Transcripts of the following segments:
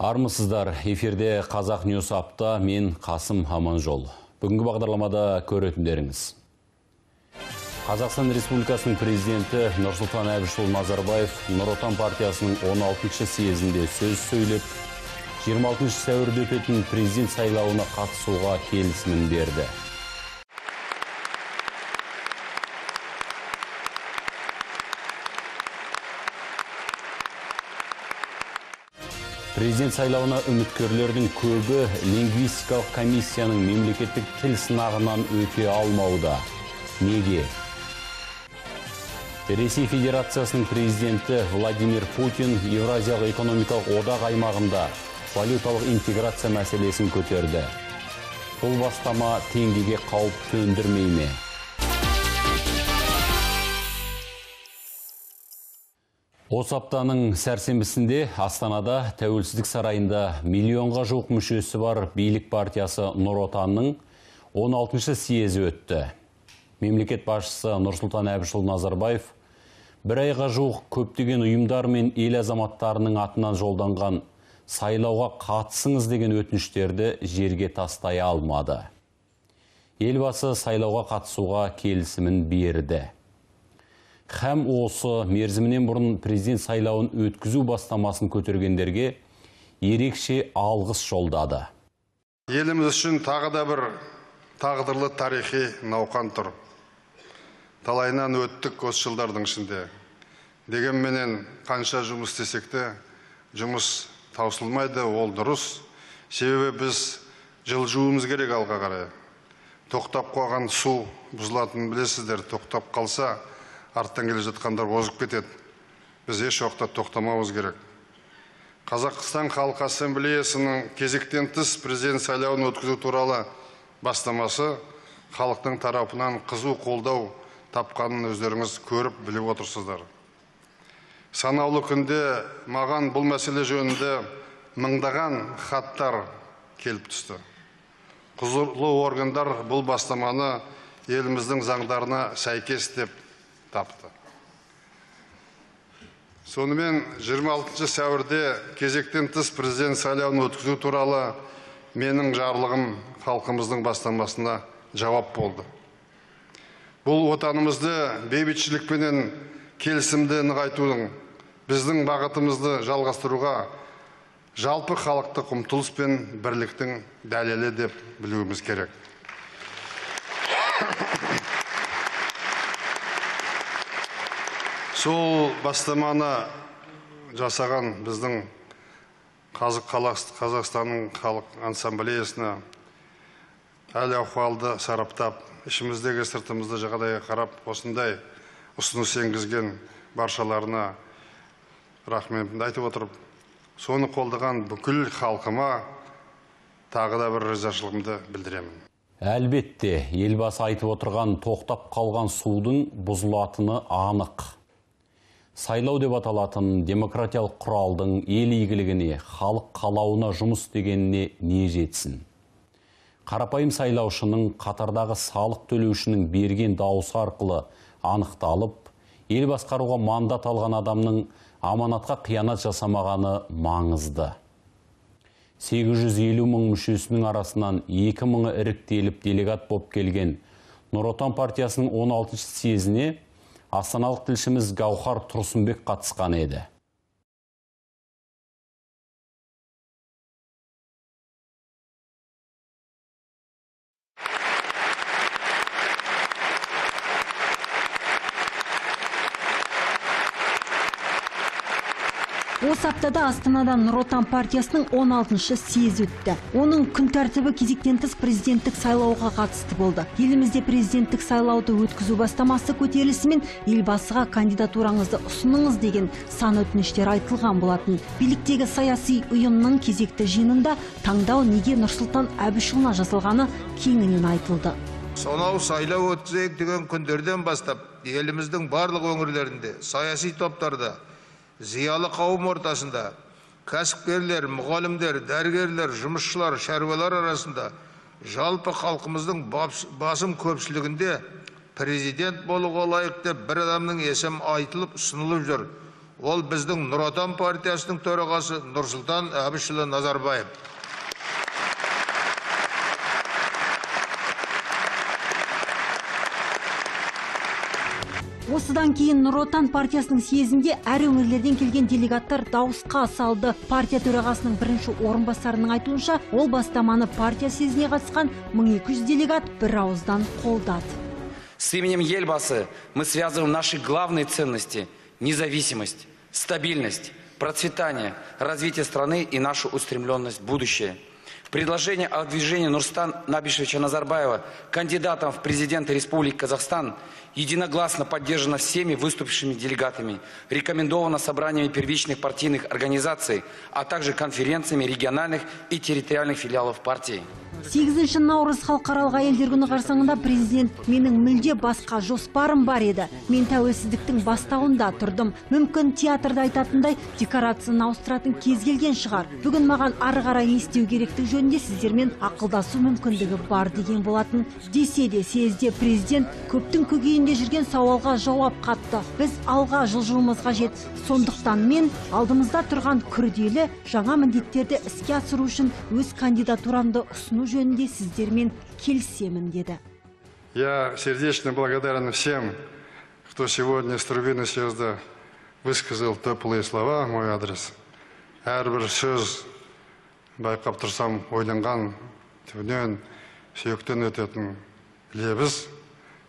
Армысыздар, эфирде Қазақ Ньюс апта, мен Қасым Аманжол. Бүгінгі бағдарламада көретіндеріңіз. Қазақстан Республикасының президенті Нұрсұлтан Әбішұлы Назарбаев Нұр Отан партиясының 16-шы съезінде сөз сөйлеп, 26 сәуірде өтетін президент сайлауына қатысуға келісімін берді. Президент сайлауына үміткерлердің көбі лингвистикалық комиссияның мемлекеттік тіл сынағынан өте алмауда. Неге? Ресей Федерациясының президенті Владимир Путин Евразиялық экономикалық одақ аймағында валюталық интеграция мәселесін көтерді. Бұл бастама теңгеге қауіп төндірмей ме? Осы аптаның сәрсенбісінде Астанада Тәуелсіздік сарайында миллионға жуық мүшесі бар билік партиясы Нұр Отанның 16-шы съезі өтті. Мемлекет басшысы Нұрсұлтан Әбішұлы Назарбаев бір айға жуық көптеген ұйымдар мен ел азаматтарының атынан жолданған сайлауға қатысыңыз деген өтініштерді жерге тастай алмады. Елбасы сайлауға қатысуға келісімін берді. Һәм осы мерзімінен бұрын президент сайлауын өткізу бастамасын көтергендерге ерекше алғыс жолдады. Еліміз үшін тағы да бір тағдырлы тарихи науқан тұр. Талайынан өттік осы жылдардың ішінде. Дегенменен қанша жұмыс істесек те, жұмыс таусылмайды, ол дұрыс. Себебі біз жылжуымыз керек алға қарай. Тоқтап қойған су бұзылатынын білесіздер, тоқтап қалса арттан келе жатқандар озып кетеді. Біз еш уақытта тоқтамауымыз керек. Қазақстан Халқы Ассамблеясының кезектен тыс президент сайлауын өткізу туралы бастамасы халықтың тарапынан қызу қолдау тапқанын өздеріңіз көріп біліп отырсыздар. Санаулы күнде маған бұл мәселе жөнінде мыңдаған хаттар келіп түсті. Құзырлы органдар бұл бастаманы еліміздің заңдарына сәйкес деп тапты. Сонымен 26 сәуірде кезектен тыс президент сайлауын өткізу туралы менің жарлығым халқымыздың бастамасына жауап болды. Бұл отанымызды бейбітшілікпенен келісімді нығайтудың, біздің бағытымызды жалғастыруға жалпы халықтық ұмтылыс пен бірліктің дәлелі деп білуіміз керек. Сол бастаманы жасаған біздің Қазақстанның халық ассамблеясына әл ахуалды сараптап, ішіміздегі сыртымызды жағдайға қарап, осындай ұсыныс енгізген баршаларына рахметімді айтып отырып, соны қолдаған бүкіл халқыма тағы да бір ризашылығымды білдіремін. Әлбетте, елбасы айтып отырған тоқтап қалған судың бұзылатыны анық. Сайлау деп аталатын демократиялық құралдың ел игілігіне, халық қалауына жұмыс дегеніне не жетсін? Қарапайым сайлаушының қатардағы салық төлеушінің берген дауысы арқылы анықталып, ел басқаруға мандат алған адамның аманатқа қиянат жасамағаны маңызды. 850 мың мүшесінің арасынан 2 мыңы іріктеліп делегат боп келген Нұр Отан партиясының 16-шы съезіне астаналық тілшіміз Гаухар Тұрсынбек қатысқан еді. Осы аптада Астанада Нұр Отан партиясының 16-шы съезі өтті. Оның күн тәртібі кезектен тыс президенттік сайлауға қатысты болды. Елімізде президенттік сайлауды өткізу бастамасы көтерілісімен елбасыға кандидатураңызды ұсыныңыз деген сан өтініштер айтылған болатын. Биліктегі саяси ұйымның кезекті жиынында таңдау неге Нұрсұлтан Әбішұлына жасалғаны кеңінен айтылды. Сонау сайлау өткізейік деген күндерден бастап еліміздің барлық өңірлерінде саяси топтарда, зиялы қауым ортасында, кәсіпкерлер, мұғалімдер, дәрігерлер, жұмысшылар, шаруалар арасында жалпы халқымыздың басым көпшілігінде президент болуға лайық деп бір адамның есімі айтылып ұсынылып жүр. ол біздің Нұр Отан партиясының төрағасы Нұрсұлтан Әбішұлы Назарбаев. Осыдан кейін Нұр Отан партиясының съезінде әр өңірлерден келген делегаттар дауысқа салды. Партия төрағасының бірінші орынбасарының айтуынша, ол бастаманы партия съезіне қатысқан 1200 делегат бір ауыздан қолдады. С именем Елбасы мы связываем наши главные ценности – независимость, стабильность, процветание, развитие страны и нашу устремленность в будущее. Предложение о движении Нурсултана Абишевича Назарбаева кандидатом в президенты Республики Казахстан единогласно поддержано всеми выступившими делегатами, рекомендовано собраниями первичных партийных организаций, а также конференциями региональных и территориальных филиалов партии. 8 наурыз халықаралық әйелдер күні қарсаңында президент: менің мүлде басқа жоспарым бар еді. Мен тәуелсіздіктің бастауында тұрдым. Мүмкін театрда айтатындай декорацияны ауыстыратын кез келген шығар. Бүгін маған ары қарай не істеу керектігі жөнінде сіздермен ақылдасу мүмкіндігі бар деген болатын. Десе де съезде президент көптің көкейінде жүрген сауалға жауап қатты. Біз алға жылжуымыз қажет. Сондықтан мен алдымызда тұрған күрделі жаңа міндеттерді іске асыру үшін өз кандидатурамды ұсыну жөнінде сіздермен келісемін деді. Я сердечно благодарен всем, кто сегодня с трибуны съезда высказал теплые слова в мой адрес. Әрбір сөз байқап тұрсам ойланған, түбінен сүйектен өтетін лебіз.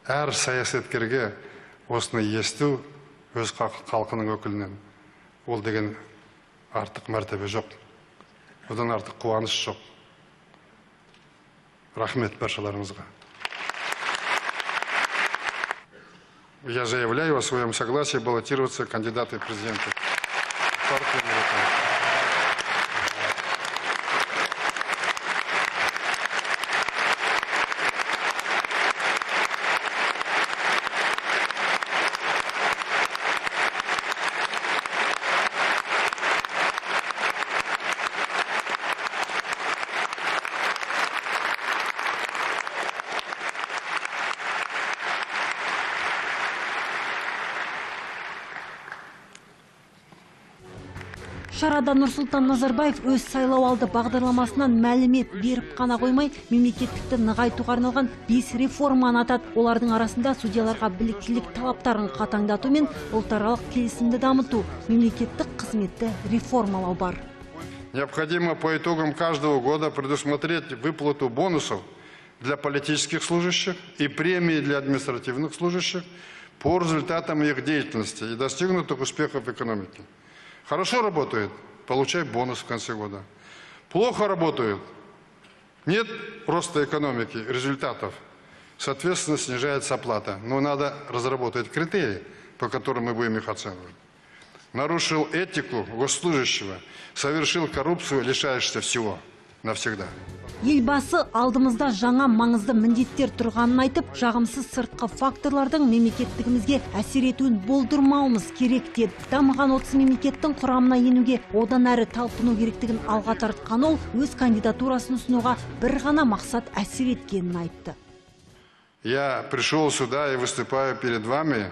Әр саясаткерге осыны есту өз халқының өкілінен. Ол деген артық мәртебе жоқ. Одан артық қуаныш жоқ. Рахмет баршаларыңызға. Я заявляю о своем согласии баллотироваться кандидаты в президенты партии Нур Отан. Шарада Нұрсұлтан Назарбаев өз сайлау алды бағдарламасынан мәлімет беріп қана қоймай, мемлекеттікті нығайтуға арналған 5 реформаны атады. Олардың арасында судьяларға біліктілік талаптарын қатаңдату мен ұлтаралық келісімді дамыту, мемлекеттік қызметті реформалау бар. Необходимо по итогам каждого года предусмотреть выплату бонусов для политических служащих и премии для административных служащих по результатам их деятельности и достигнутых успехов в экономике. Хорошо работает, получай бонус в конце года. Плохо работает, нет роста экономики, результатов. Соответственно, снижается оплата. Но надо разработать критерии, по которым мы будем их оценивать. Нарушил этику госслужащего, совершил коррупцию, лишаешься всего навсегда. Елбасы алдымызда жаңа маңызды міндеттер тұрғанын айтып, жағымсыз сыртқы факторлардың мемлекеттігімізге әсер етуін болдырмауымыз керек деді. Дамыған 30 мемлекеттің құрамына енуге одан әрі талпыну керектігін алға тартқан ол өз кандидатурасын ұсынуға бір ғана мақсат әсер еткенін айтты. Я пришел сюда и выступаю перед вами,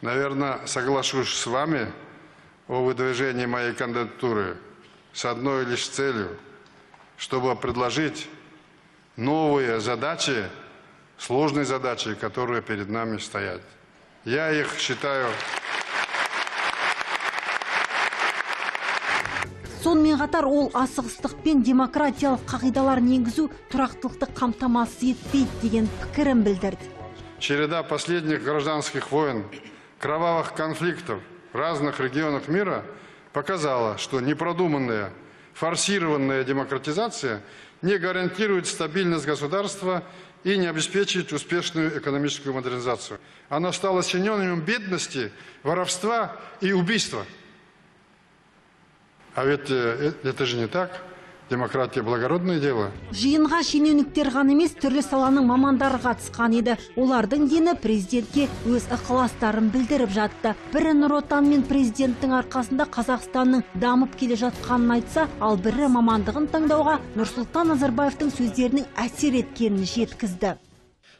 наверное, соглашусь с вами о выдвижении моей кандидатуры с одной лишь целью, чтобы предложить новые задачи, сложные задачи, которые перед нами стоят. Я их считаю... Сонымен қатар ол асығыстық пен демократиялық қағидаларын енгізу тұрақтылықты қамтамасыз етпейді деген пікірін білдірді. Череда последних гражданских войн, кровавых конфликтов в разных регионах мира показала, что непродуманная, форсированная демократизация не гарантирует стабильность государства и не обеспечивает успешную экономическую модернизацию. Она стала синонимом бедности, воровства и убийства. А ведь это же не так. Демократия – благородное дело. Жиынға шенеуніктер ғана емес, түрлі саланың мамандары қатысқан еді. Олардың дені президентке өз ықыластарын білдіріп жатты. Бірі Нұр Отан мен президенттің арқасында Қазақстанның дамып келе жатқанын айтса, ал бірі мамандығын таңдауға Нұрсұлтан Назарбаевтың сөздерінің әсер еткенін жеткізді.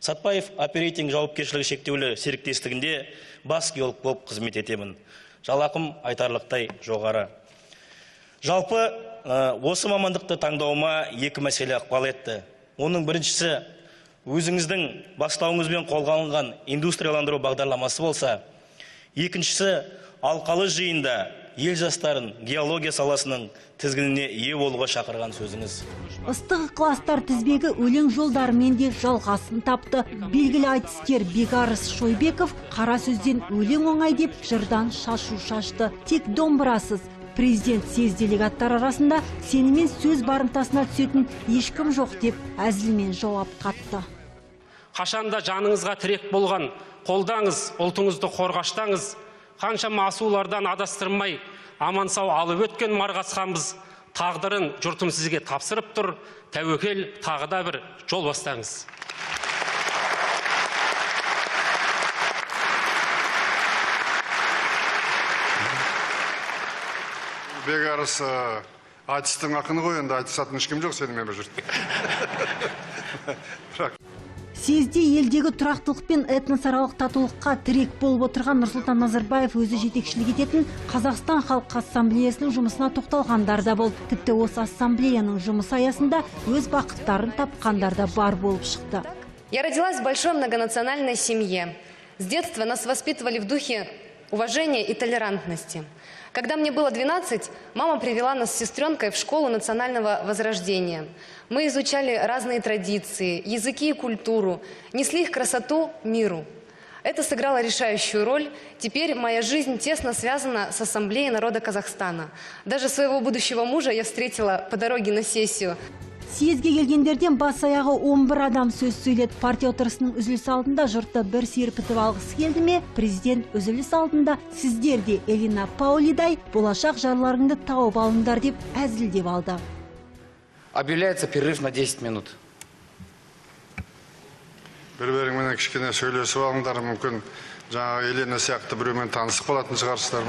Сатпаев оперейтинг жауапкершілігі шектеулі серіктестігінде бас геолог болып қызмет етемін. жалақым айтарлықтай жоғары. Жалпы осы мамандықты таңдауыма екі мәселе ықпал етті. Оның біріншісі, өзіңіздің бастауыңызбен қолға алынған индустрияландыру бағдарламасы болса, екіншісі, алқалы жиында ел жастарын геология саласының тізгініне ие болуға шақырған сөзіңіз. Ыстық ықыластар тізбегі өлең жолдарымен де жалғасын тапты. Белгілі айтыскер Бегарыс Шойбеков қара сөзден өлең оңай деп жырдан шашу шашты. Тек домбырасыз. Президент съезд делегаттар арасында сенімен сөз барымтасына түсетін ешкім жоқ деп әзілмен жауап қатты. Қашанда жаныңызға тірек болған, қолдаңыз, ұлтыңызды қорғаштаңыз. Қаншама асулардан адастырмай, аман сау алып өткен марғасқанбыз. Тағдырын жұртым сізге тапсырып тұр. Тәуекел, тағы да бір жол бастаңыз. Бегарыс айтыстың ақыны ғой, енді айтысатын ешкім жоқ сенімен бір жұрт. Съезде елдегі тұрақтылық пен этносаралық татулыққа тірек болып отырған Нұрсұлтан Назарбаев өзі жетекшілік ететін Қазақстан Халқы Ассамблеясының жұмысына тоқталғандар да болды. Тіпті осы ассамблеяның жұмысы аясында өз бақыттарын тапқандар да бар болып шықты. Я родилась в большой многонациональной семье. С детства нас воспитывали в духе уважения и толерантности. Когда мне было 12, мама привела нас с сестренкой в школу национального возрождения. Мы изучали разные традиции, языки и культуру, несли их красоту миру. Это сыграло решающую роль. Теперь моя жизнь тесно связана с Ассамблеей народа Казахстана. Даже своего будущего мужа я встретила по дороге на сессию. Съезге келгендерден бас аяғы 11 адам сөз сөйледі. Партия отырысының үзіліс алдында жұртты бір серпітіп алғысы келді ме? Президент үзіліс алдында сіздер де Элина Паулидай болашақ жарларыңды тауып алыңдар деп әзілдеп алды. Объявляется перерыв на 10 минут. Бір-біріңмен кішкене сөйлесіп алыңдар, мүмкін жаңа Елена сияқты біреумен танысып қалатын шығарсыздар.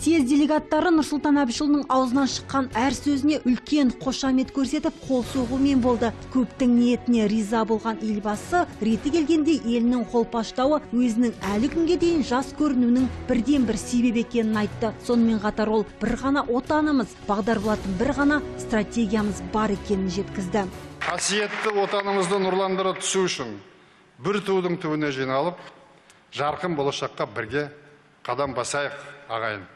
Съезд делегаттары Нұрсұлтан Әбішұлының аузынан шыққан әр сөзіне үлкен қошамет көрсетіп, қол соғумен болды. Көптің ниетіне риза болған елбасы реті келгенде елінің қолпаштауы өзінің әлі күнге дейін жас көрінуінің бірден бір себеп екенін айтты. Сонымен қатар ол бір ғана отанымыз, бағдар болатын бір ғана стратегиямыз бар екенін жеткізді. Қасиетті отанымызды нұрландыра түсу үшін бір тудың түбіне жиналып, жарқын болашаққа бірге қадам басайық, ағайын.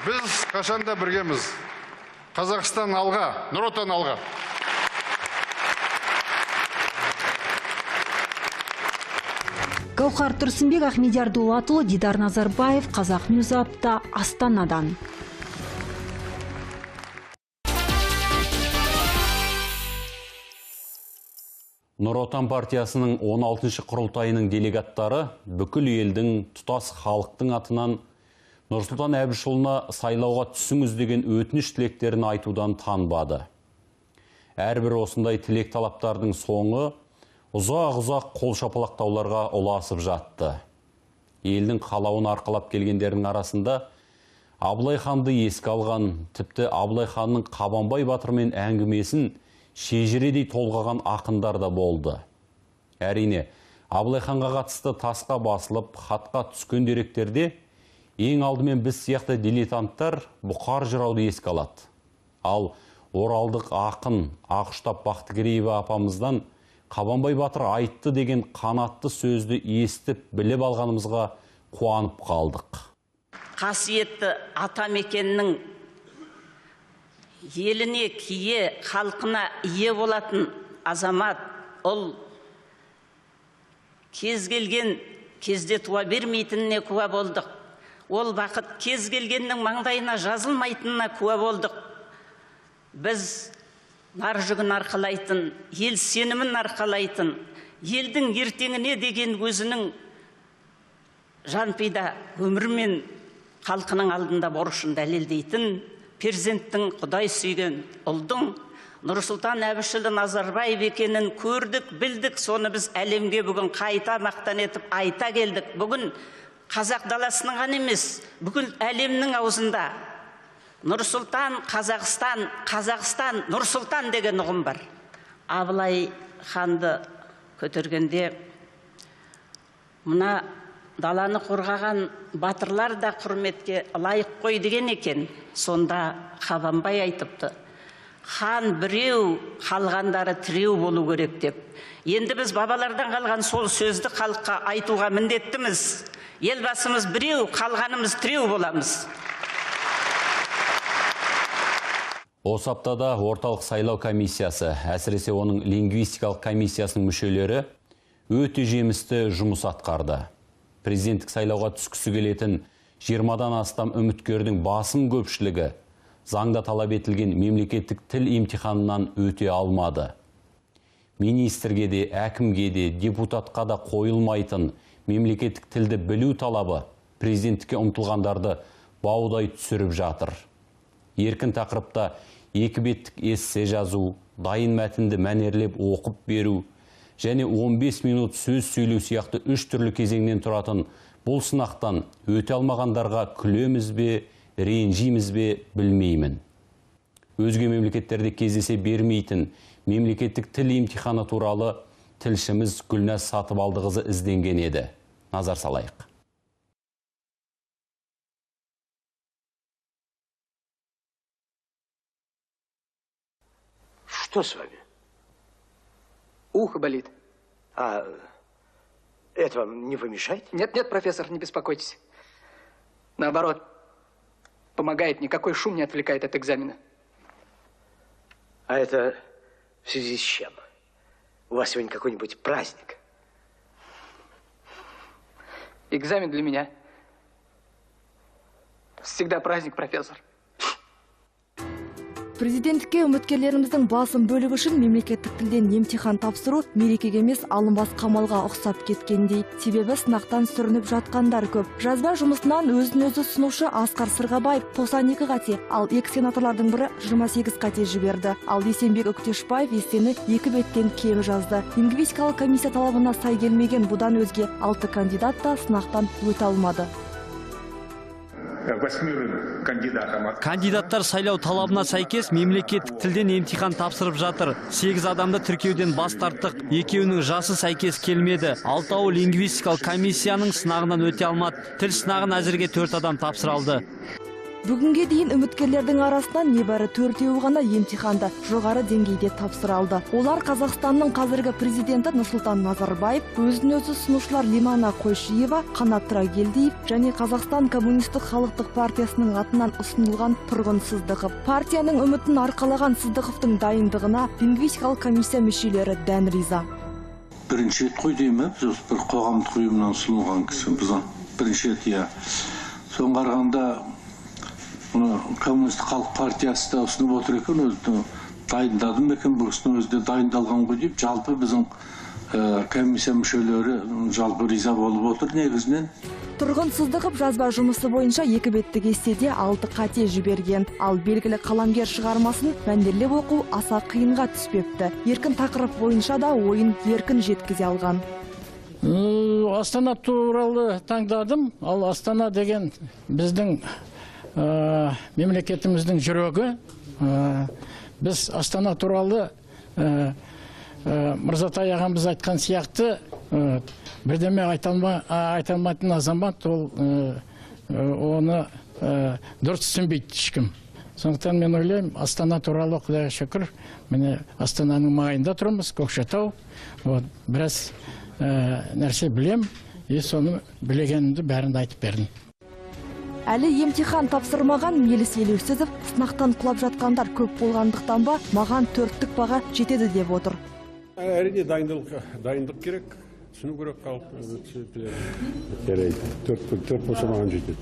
Біз қашанда біргеміз. Қазақстан алға, Нұр Отан алға. Гаухар Тұрсынбек, Ахмедияр Дулатұлы, Дидар Назарбаев, Қазақ Ньюс апта, Астанадан. Нұр Отан партиясының 16-шы құрылтайының делегаттары бүкіл елдің тұтас халықтың атынан Нұрсұлтан Әбішұлына сайлауға түсіңіз деген өтініш тілектерін айтудан танбады. Әрбір осындай тілек талаптардың соңы ұзақ-ұзақ қол шапалақтауларға ұласып жатты. Елдің қалауын арқалап келгендердің арасында Абылай ханды еске алған, тіпті Абылай ханның Қабанбай батырмен әңгімесін шежіредей толғаған ақындар да болды. Әрине, Абылай ханға қатысты тасқа басылып, хатқа түскен деректерде ең алдымен біз сияқты дилетанттар Бұқар жырауды еске алады. Ал оралдық ақын Ақұштап Бақтыгереева апамыздан Қабанбай батыр айтты деген қанатты сөзді естіп біліп алғанымызға қуанып қалдық. Қасиетті атамекеннің еліне кие, халқына ие болатын азамат, ол кез келген кезде туа бермейтініне куә болдық. Ол бақыт кез келгеннің маңдайына жазылмайтынына куә болдық. Біз нар жүгін арқалайтын, ел сенімін арқалайтын, елдің ертеңіне деген өзінің жанпида өмірмен халқының алдында борышын дәлелдейтін, перзенттің Құдай сүйген ұлдың Нұрсұлтан Әбішұлы Назарбаев екенін көрдік, білдік. Соны біз әлемге бүгін қайта мақтан етіп айта келдік. Бүгін Қазақ даласының ғана емес, бүкіл әлемнің аузында Нұрсұлтан, Қазақстан, Қазақстан, Нұрсұлтан деген ұғым бар. Абылай ханды көтергенде мына даланы қорғаған батырлар да құрметке лайық қой деген екен. Сонда Қабанбай айтыпты: хан біреу, қалғандары тіреу болу керек деп. Енді біз бабалардан қалған сол сөзді халыққа айтуға міндеттіміз. Елбасымыз біреу, қалғанымыз тіреу боламыз. Осы аптада орталық сайлау комиссиясы, әсіресе оның лингвистикалық комиссиясының мүшелері өте жемісті жұмыс атқарды. Президенттік сайлауға түскісі келетін 20-дан астам үміткердің басым көпшілігі заңда талап етілген мемлекеттік тіл емтиханынан өте алмады. Министрге де, әкімге де, депутатқа да қойылмайтын мемлекеттік тілді білу талабы президенттікке ұмтылғандарды баудай түсіріп жатыр. Еркін тақырыпта екі беттік эссе жазу, дайын мәтінді мәнерлеп оқып беру және 15 минут сөз сөйлеу сияқты 3 түрлі кезеңнен тұратын бұл сынақтан өте алмағандарға күлеміз бе, ренжиміз бе білмеймін. Өзге мемлекеттерде кездесе бермейтін мемлекеттік тіл емтиханы туралы тілшіміз Гүлназ Сатыбалдықызы ізденген еді. Назар салайық. Что с вами? Ухо болит. А это вам не помешает? Нет, профессор, не беспокойтесь. Наоборот, помогает, никакой шум не отвлекает от экзамена. А это в связи с чем? У вас сегодня какой-нибудь праздник? Экзамен для меня всегда праздник, профессор. Президенттікке үміткерлеріміздің басым бөлігі үшін мемлекеттік тілден емтихан тапсыру мерекеге емес алынбас қамалға ұқсап кеткендей. Себебі сынақтан сүрініп жатқандар көп. Жазба жұмысынан өзін-өзі ұсынушы Асқар Сырғабаев 92 қате, ал екі сенаторлардың бірі 28 қате жіберді. Ал Есенбек Өктешбаев эссені 2 беттен кем жазды. Лингвистикалық комиссия талабына сай келмеген бұдан өзге 6 кандидат та сынақтан өте алмады. Кандидаттар сайлау талабына сәйкес мемлекеттік тілден емтихан тапсырып жатыр. 8 адамды тіркеуден бас тарттық. Екеуінің жасы сәйкес келмеді. 6-ауы лингвистикалық комиссияның сынағынан өте алмады. Тіл сынағын әзірге 4 адам тапсыралды. Бүгінге дейін үміткерлердің арасынан небәрі 4-еуі ғана емтиханды жоғары деңгейде тапсыралды. Олар Қазақстанның қазіргі президенті Нұрсұлтан Назарбаев, өзін-өзі ұсынушылар Лимана Қойшиева, Қанат Тұрагелдиев және Қазақстан Коммунистік халықтық партиясының атынан ұсынылған Тұрғын Сыздықов. Партияның үмітін арқалаған Сыздықовтың дайындығына лингвистикалық комиссия мүшелері дән риза. Бірінші рет қой деймін, біз бір қоғамдық ұйымнан ұсынылған кісі. Бірінші рет, иә. Соңғы қарағанда Коммунистік халық партиясы да ұсынып отыр екен, өзді дайындадым екен, бұл кісінің өзі де дайындалған ғой деп, жалпы біздің комиссия мүшелері жалпы риза болып отыр негізінен. Тұрғын Сыздықов жазба жұмысы бойынша 2 беттік эсседе 6 қате жіберген. Ал белгілі қаламгер шығармасын мәнерлеп оқу аса қиынға түспепті. Еркін тақырып бойынша да ойын еркін жеткізе алған. Астана туралы таңдадым, ал Астана деген біздің мемлекетіміздің жүрегі. Біз Астана туралы Мырзатай ағамыз айтқан сияқты бірдеме айталмайтын азамат, ол оны дұрыс түсінбейді ешкім. Сондықтан мен ойлаймын, Астана туралы Құдайға шүкір, міне Астананың маңайында тұрмыз, Көкшетау. Біраз нәрсе білем, соны білегенімді бәрін айтып бердім. Әлі емтихан тапсырмаған Меліс Елеусізов сынақтан құлап жатқандар көп болғандықтан ба, маған 4-тік баға жетеді деп отыр. Әрине дайындық керек, түсіну керек халық. Жарайды, 4 болса маған жетеді.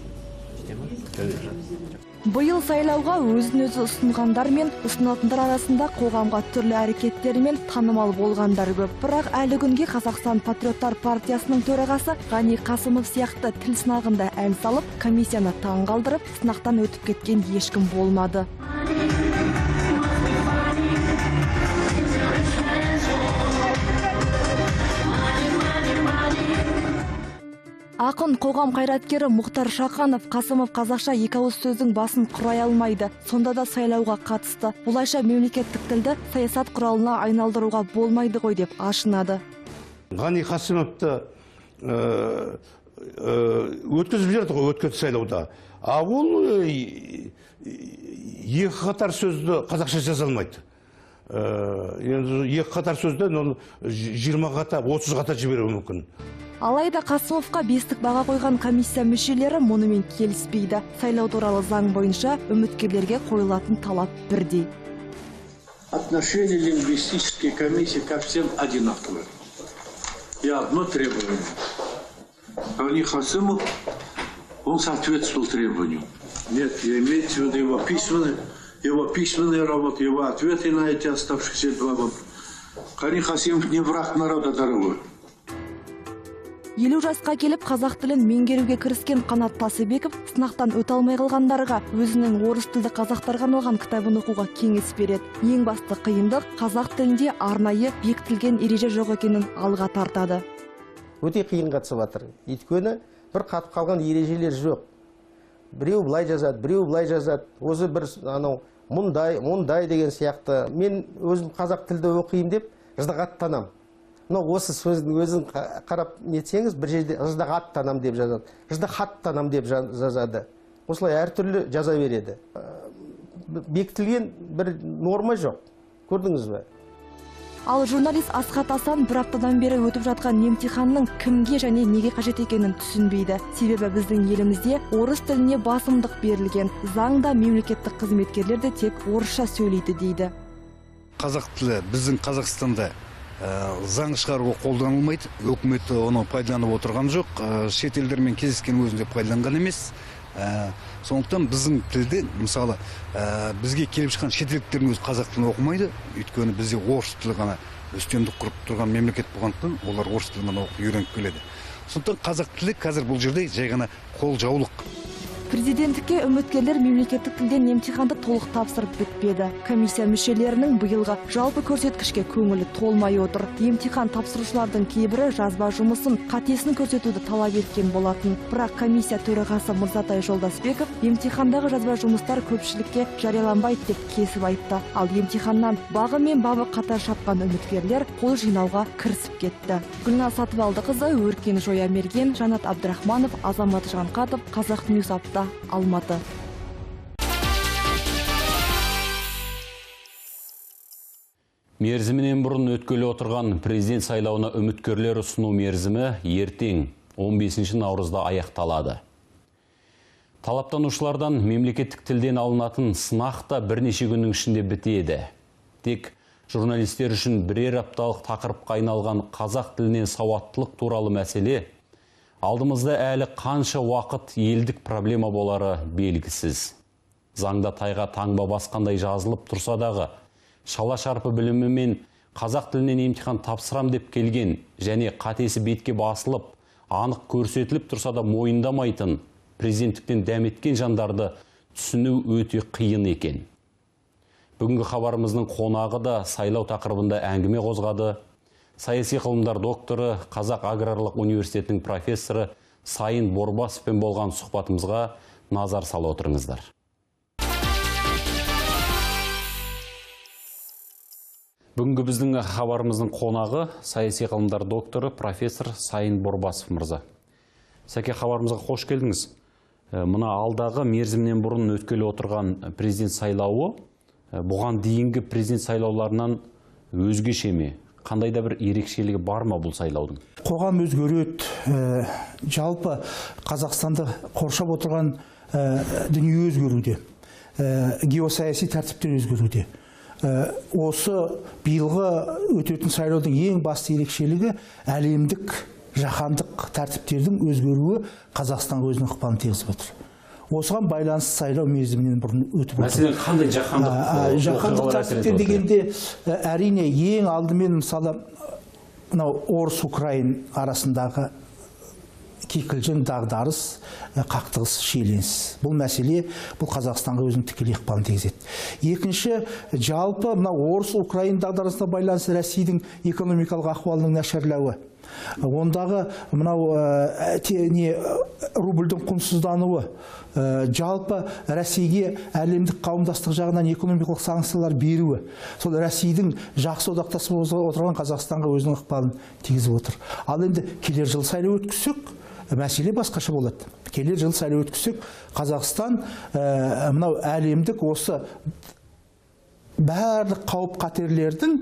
Биыл сайлауға өзін-өзі ұсынғандар мен ұсынатындар арасында қоғамға түрлі әрекеттері мен танымал болғандар көп. Бірақ әлі күнге Қазақстан Патриоттар партиясының төрағасы Ғани Қасымов сияқты тіл сынағында ән салып, комиссияны таң қалдырып, сынақтан өтіп кеткен ешкім болмады. Ақын қоғам қайраткері Мұхтар Шаханов Қасымов қазақша екі ауыз сөздің басын құрай алмайды. Сонда да сайлауға қатысты. Бұлайша мемлекеттік тілді саясат құралына айналдыруға болмайды ғой деп ашынады. Ғани Қасымовты өткізіп жүрді ғой өткен сайлауда. Ол екі қатар сөзді қазақша жаза алмайды. Екі қатар сөзден 20 қата, 30 қата жіберуі мүмкін. Алайда Қасымовқа бестік баға қойған комиссия мүшелері мұнымен келіспейді. Сайлау туралы заң бойынша үміткерлерге қойылатын талап бірдей. Отношение лингвистической комиссии ко всем одинаковое. И одно требование. Ғани Қасымов, он соответствовал требованию. Нет, я имею в виду его письменные работы, его ответы на эти оставшиеся 2 года. Ғани Қасымов не враг народа, дорогой. 50 жасқа келіп қазақ тілін меңгеруге кіріскен Қанат Тасыбеков сынақтан өте алмай қалғандарға өзінің орыс тілді қазақтарға арналған кітабын оқуға кеңес береді. Ең басты қиындық қазақ тілінде арнайы бекітілген ереже жоқ екенін алға тартады. Өте қиын қатысып жатыр. Өйткені бір қатып қалған ережелер жоқ. Біреу былай жазады, біреу былай жазады. Өзі бір мұндай деген сияқты. Мен өзім қазақ тілді оқиым деп ждағаттанам. Осы сөздің өзін қарап нетсеңіз, бір жерде ждағаттанам деп жазады. Ждағаттанам деп жазады. Осылай әртүрлі жаза береді. Бекітілген бір норма жоқ. Көрдіңіз бе? Ал журналист Асхат Асан бір аптадан бері өтіп жатқан емтиханның кімге және неге қажет екенін түсінбейді. Себебі біздің елімізде орыс тіліне басымдық берілген. Заңда мемлекеттік қызметкерлер де тек орысша сөйлейді дейді. Қазақ тілі біздің Қазақстанда заң шығаруға қолданылмайды. Өкімет оны пайдаланып отырған жоқ. Шет елдермен кездескен өзінде пайдаланған емес. Сондықтан біздің тілде, мысалы, бізге келіп шыққан шетелдіктердің өзі қазақ тілін оқымайды. Өйткені бізде орыс тілі ғана үстемдік құрып тұрған мемлекет болғандықтан, олар орыс тілін ғана оқып үйреніп келеді. Сондықтан қазақ тілі қазір бұл жерде жай ғана қол жаулық. Президенттікке үміткерлер мемлекеттік тілден емтиханды толық тапсырып бітпеді. Комиссия мүшелерінің биылғы жалпы көрсеткішке көңілі толмай отыр. Емтихан тапсырушылардың кейбірі жазба жұмысын қатесін көрсетуді талап еткен болатын. Бірақ комиссия төрағасы Мырзатай Жолдасбеков емтихандағы жазба жұмыстар көпшілікке жарияланбайды деп кесіп айтты. Ал емтиханнан бағы мен бабы қатар шапқан үміткерлер қол жинауға кірісіп кетті. Гүлназ Сатыбалдықызы, Өркен Жоямерген, Жанат Абдрахманов, Азамат Жанқатов, Қазақ Ньюс апта, Алматы. Мерзімінен бұрын өткелі отырған президент сайлауына үміткерлер ұсыну мерзімі ертең 15 наурызда аяқталады. Талаптанушылардан мемлекеттік тілден алынатын сынақта бірнеше күннің ішінде бітеді. Тек журналистер үшін бірер апталық тақырыпқа айналған қазақ тілінен сауаттылық туралы мәселе алдымызда әлі қанша уақыт елдік проблема болары белгісіз. Заңда тайға таңба басқандай жазылып тұрса дағы, шала шарпы білімі мен қазақ тілінен емтихан тапсырам деп келген және қатесі бетке басылып, анық көрсетіліп тұрса да мойындамайтын президенттіктен дәметкен жандарды түсіну өте қиын екен. Бүгінгі хабарымыздың қонағы да сайлау тақырыбында әңгіме қозғады. Саяси ғылымдар докторы, Қазақ аграрлық университетінің профессоры Сайын Борбасовпен болған сұхбатымызға назар сала отырыңыздар. Бүгінгі біздің хабарымыздың қонағы саяси ғылымдар докторы профессор Сайын Борбасов мырза. Сәке, хабарымызға қош келдіңіз. Мына алдағы мерзімнен бұрын өткелі отырған президент сайлауы бұған дейінгі президент сайлауларынан өзгеше ме? Қандай да бір ерекшелігі бар ма бұл сайлаудың? Қоғам өзгереді, жалпы Қазақстанды қоршап отырған дүние өзгеруде, геосаяси тәртіптер өзгеруде. Осы биылғы өтетін сайлаудың ең басты ерекшелігі әлемдік, жаһандық тәртіптердің өзгеруі Қазақстанға өзінің ықпалын тигізіп отыр. Осыған байланысты сайлау мерзімінен бұрын өтіп отыр. Мәселен, қандай жаһандық тәртіптер дегенде әрине ең алдымен мысалы орыс-украин арасындағы кикілжің, дағдарыс, қақтығыс, шиеленіс. Бұл мәселе бұл Қазақстанға өзінің тікелей ықпалын тигізеді. Екінші, жалпы орыс-украин дағдарысына байланысты Ресейдің экономикалық ахуалының нашарлауы. Ондағы мынау рубльдің құнсыздануы, жалпы Ресейге әлемдік қауымдастық жағынан экономикалық санкциялар беруі, сол Ресейдің жақсы одақтасы отырған Қазақстанға өзінің ықпалын тигізіп отыр. Ал енді келер жыл сайлау өткізсек, мәселе басқаша болады. Келер жыл сайлау өткізсек, Қазақстан мынау әлемдік осы барлық қауіп-қатерлердің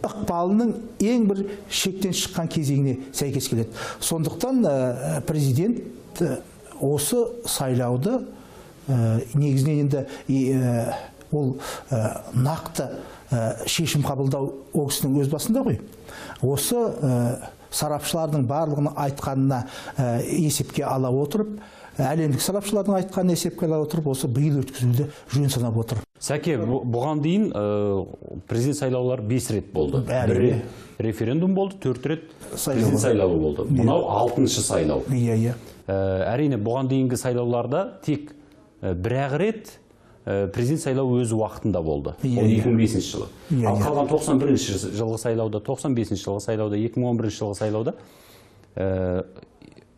ықпалының ең бір шектен шыққан кезеңіне сәйкес келеді. Сондықтан президент осы сайлауды негізінен енді ол нақты шешім қабылдау ол кісінің өз басында ғой. Осы сарапшылардың барлығының айтқанына есепке ала отырып, әлемдік сарапшылардың айтқанын есепке ала отырып, осы биыл өткізуді жөн санап отыр. Сәке, бұған дейін президент сайлаулары 5 рет болды. Бір референдум болды, 4 рет президент сайлауы болды. Мынау 6-шы сайлау. Әрине, бұған дейінгі сайлауларда тек бір-ақ рет президент сайлауы өз уақытында болды. Ол 2005 жылы. Ал қалған 91 жылғы сайлауда, 95 жылғы сайлауда, 2011 жылғы сайлауда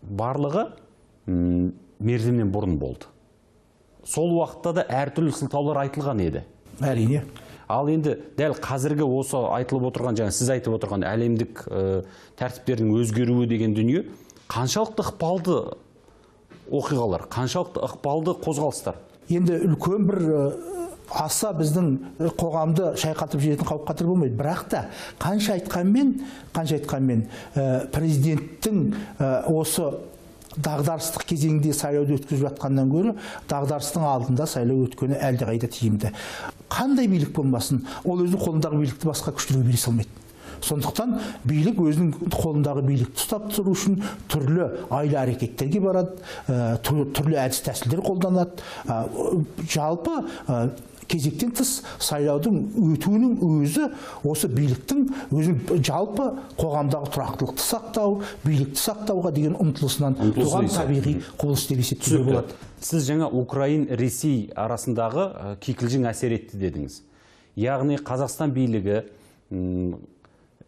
барлығы мерзімнен бұрын болды. Сол уақытта да әртүрлі сылтаулар айтылған еді. Әрине. Ал енді дәл қазіргі осы айтылып отырған, жаңа сіз айтып отырған әлемдік тәртіптердің өзгеруі деген дүние қаншалықты ықпалды оқиғалар, қаншалықты ықпалды қозғалыстар? Енді үлкен бір аса біздің қоғамды шайқатып жіберетін қауіп қатер болмайды. Бірақ та қанша айтқанмен президенттің осы дағдарыстық кезеңде сайлауды өткізіп жатқаннан гөрі дағдарыстың алдында сайлау өткені әлдеқайда тиімді. Қандай билік болмасын, ол өзінің қолындағы билікті басқа күштерге бере салмайды. Сондықтан билік өзінің қолындағы билікті ұстап тұру үшін түрлі айла әрекеттерге барады, түрлі әдіс тәсілдер қолданады. Жалпы кезектен тыс сайлаудың өтуінің өзі осы биліктің өзінің жалпы қоғамдағы тұрақтылықты сақтау, билікті сақтауға деген ұмтылысынан туған табиғи құбылыс деп есептеуге болады. Сіз жаңа Украин-Ресей арасындағы кикілжің әсер етті дедіңіз. Яғни Қазақстан билігі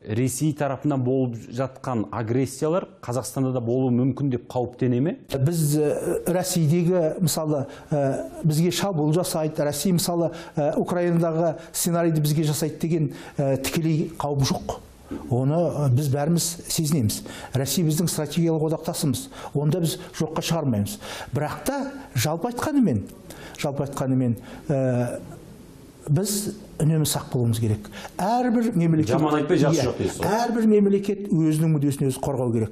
Ресей тарапынан болып жатқан агрессиялар Қазақстанда да болуы мүмкін деп қауіптене ме? Біз Ресейдегі, мысалы, бізге шабуыл жасайды, Ресей, мысалы, Украинадағы сценарийді бізге жасайды деген тікелей қауіп жоқ. Оны біз бәріміз сезінеміз. Ресей біздің стратегиялық одақтасымыз. Онда біз жоққа шығармаймыз. Бірақ та жалпы айтқанымен біз үнемі сақ болуымыз керек. Әрбір мемлекет өзінің мүддесін өзі қорғау керек.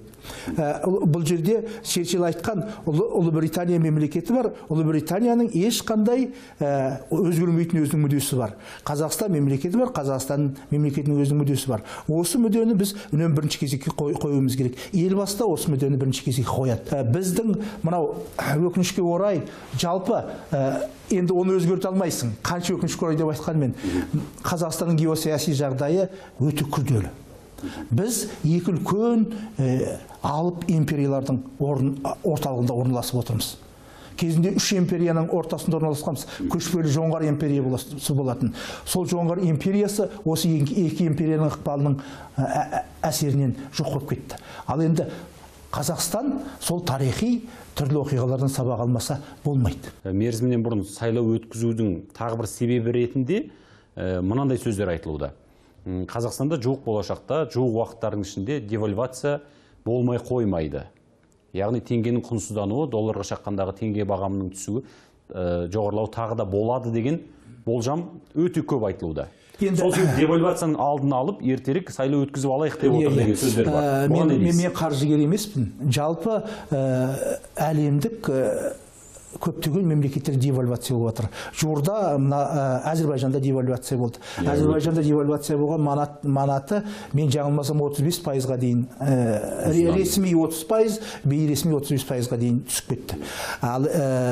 Бұл жерде Черчилль айтқан Ұлыбритания мемлекеті бар. Ұлыбританияның ешқандай өзгермейтін өзінің мүддесі бар. Қазақстан мемлекеті бар, Қазақстан мемлекетінің өзінің мүддесі бар. Осы мүддені біз үнемі бірінші кезекке қоюымыз керек. Елбасы да осы мүддені бірінші кезекке қояды. Біздің мынау өкінішке орай жалпы енді оны өзгерте алмайсың. Қанша өкінішке орай деп айтқанмен, Қазақстанның геосаяси жағдайы өте күрделі. Біз екі үлкен алып империялардың орталығында орналасып отырмыз. Кезінде 3 империяның ортасында орналасқанбыз. Көшпелі жоңғар империя болатын. Сол жоңғар империясы осы екі империяның ықпалының әсерінен жоқ болып кетті. Ал енді Қазақстан сол тарихи түрлі оқиғалардан сабақ алмаса болмайды. Мерзімнен бұрын сайлау өткізудің тағы бір себебі ретінде мынандай сөздер айтылуда. Қазақстанда жоқ болашақта, жоқ уақыттардың ішінде девальвация болмай қоймайды. Яғни теңгенің құнсыздануы, долларға шаққандағы теңге бағамының түсуі, жоғарылау тағы да болады деген болжам өте көп айтылуда. Сол девальвацияның алдын алып, ертерек сайлау өткізіп алайық деп отыр деген сөздер бар. Мен қаржыгер емеспін. Жалпы әлемдік көптеген мемлекеттер девальвация болып жатыр. Жуырда Әзербайжанда девальвация болды. Әзербайжанда девальвация болған манаты, мен жаңылмасам 35%-ға дейін, ресми 30%, бейресми 35%-ға дейін түсіп кетті. Ал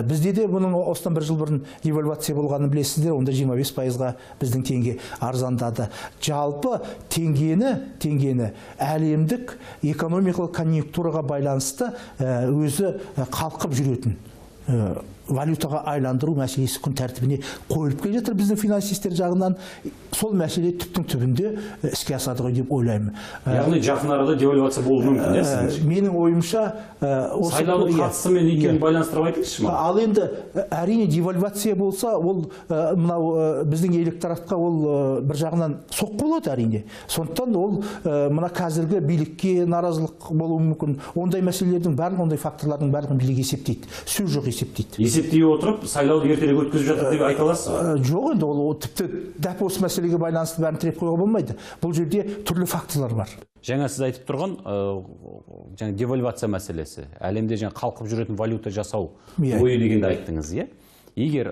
бізде де бұның осыдан бір жыл бұрын девальвация болғанын білесіздер, онда 25%-ға біздің теңге арзандады. Жалпы теңгені әлемдік экономикалық конъюнктураға байланысты өзі қалқып жүретін валютаға айландыру мәселесі күн тәртібіне қойылып келе жатыр біздің финансистер жағынан. Сол мәселе түптің түбінде іске асады ғой деп ойлаймын. Яғни жақын арада девальвация болуы мүмкін. Менің ойымша сайлаудың қатысымен екенін байланыстырып айтыңызшы. Ал енді әрине девальвация болса, ол мынау біздің электоратқа ол бір жағынан соққы болады әрине. Сондықтан ол мына қазіргі билікке наразылық болуы мүмкін. Ондай мәселелердің барлығы, ондай факторлардың барлығын билік есептейді. Сөз жоқ есептейді. Есептей отырып, сайлауды ертерек өткізіп жатыр деп айта аласыз ба? Жоқ, енді ол тіпті дәп осы мәселеге байланысты бәрін тіреп қоюға болмайды. Бұл жерде түрлі факторлар бар. Жаңа сіз айтып тұрған девальвация мәселесі, әлемде қалқып жүретін валюта жасау ойы дегенді айттыңыз, иә? Егер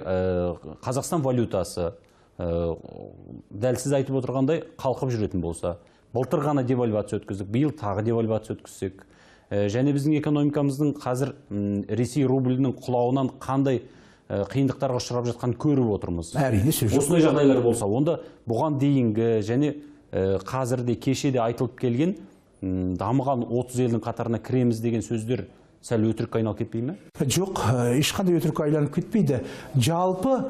Қазақстан валютасы дәл сіз айтып отырғандай қалқып жүретін болса, былтыр ғана девальвация өткіздік, биыл тағы девальвация өткізсек, және біздің экономикамыздың қазір Ресей рублінің құлауынан қандай қиындықтарға ұшырап жатқанын көріп отырмыз. Әрине, сөз жоқ. Осындай жағдайлар болса, онда бұған дейінгі және қазірде кешеде айтылып келген дамыған 30 елдің қатарына кіреміз деген сөздер сәл өтірікке айналып кетпей ме? Жоқ, ешқандай өтірікке айналып кетпейді. Жалпы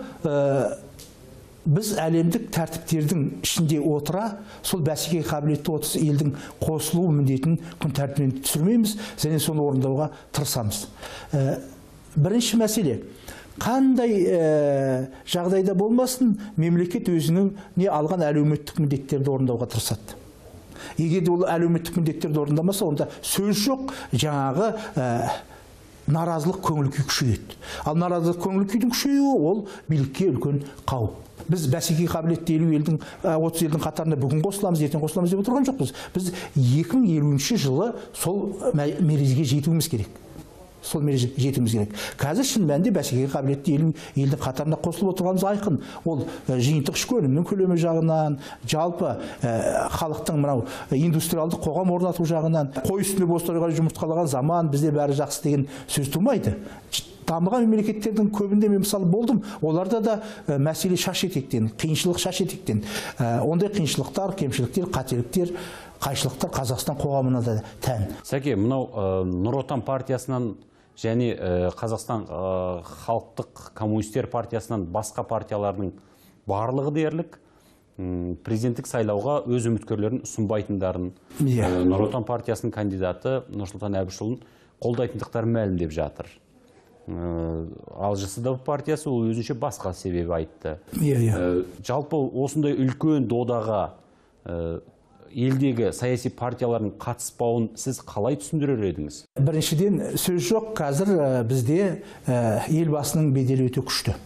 біз әлемдік тәртіптердің ішінде отыра, сол бәсекеге қабілетті 30 елдің қосылу міндетін күн тәртібінен түсірмейміз, және соны орындауға тырысамыз. Бірінші мәселе, қандай жағдайда болмасын, мемлекет өзінің алған әлеуметтік міндеттерді орындауға тырысады. Егер ол әлеуметтік міндеттерді орындамаса, онда сөз жоқ, жаңағы наразылық көңіл күй күшейеді. Ал наразылық көңіл күйдің күшеюі ол билікке үлкен қауіп. Біз бәсекеге қабілетті 30 елдің қатарына бүгін қосыламыз, ертең қосыламыз деп отырған жоқпыз. Біз 2050 жылы сол мерезеге жетуіміз керек. Сол мерезеге жетуіміз керек. Қазір шын мәнінде бәсекеге қабілетті елдің қатарына қосылып отырғанымыз айқын. Ол жиынтық ішкі өнімнің көлемі жағынан, жалпы халықтың мынау индустриалдық қоғам орнату жағынан, қой үстіне боз торғай жұмыртқалаған заман, бізде бәрі жақсы деген сөз тумайды. Дамыған мемлекеттердің көбінде мен мысалы болдым, оларда да мәселе шаш етектен, қиыншылық шаш етектен. Ондай қиыншылықтар, кемшіліктер, қателіктер, қайшылықтар Қазақстан қоғамына да тән. Сәке, мынау Нұр Отан партиясынан және Қазақстан халықтық коммунистер партиясынан басқа партиялардың барлығы дерлік президенттік сайлауға өз үміткерлерін ұсынбайтындарын, Нұр Отан партиясының кандидаты Нұрсұлтан Әбішұлын қолдайтындықтарын мәлімдеп жатыр. Ал ЖСД партиясы ол өзінше басқа себеп айтты. Жалпы осындай үлкен додаға елдегі саяси партиялардың қатыспауын сіз қалай түсіндірер едіңіз? Біріншіден, сөз жоқ, қазір бізде елбасының беделі өте күшті.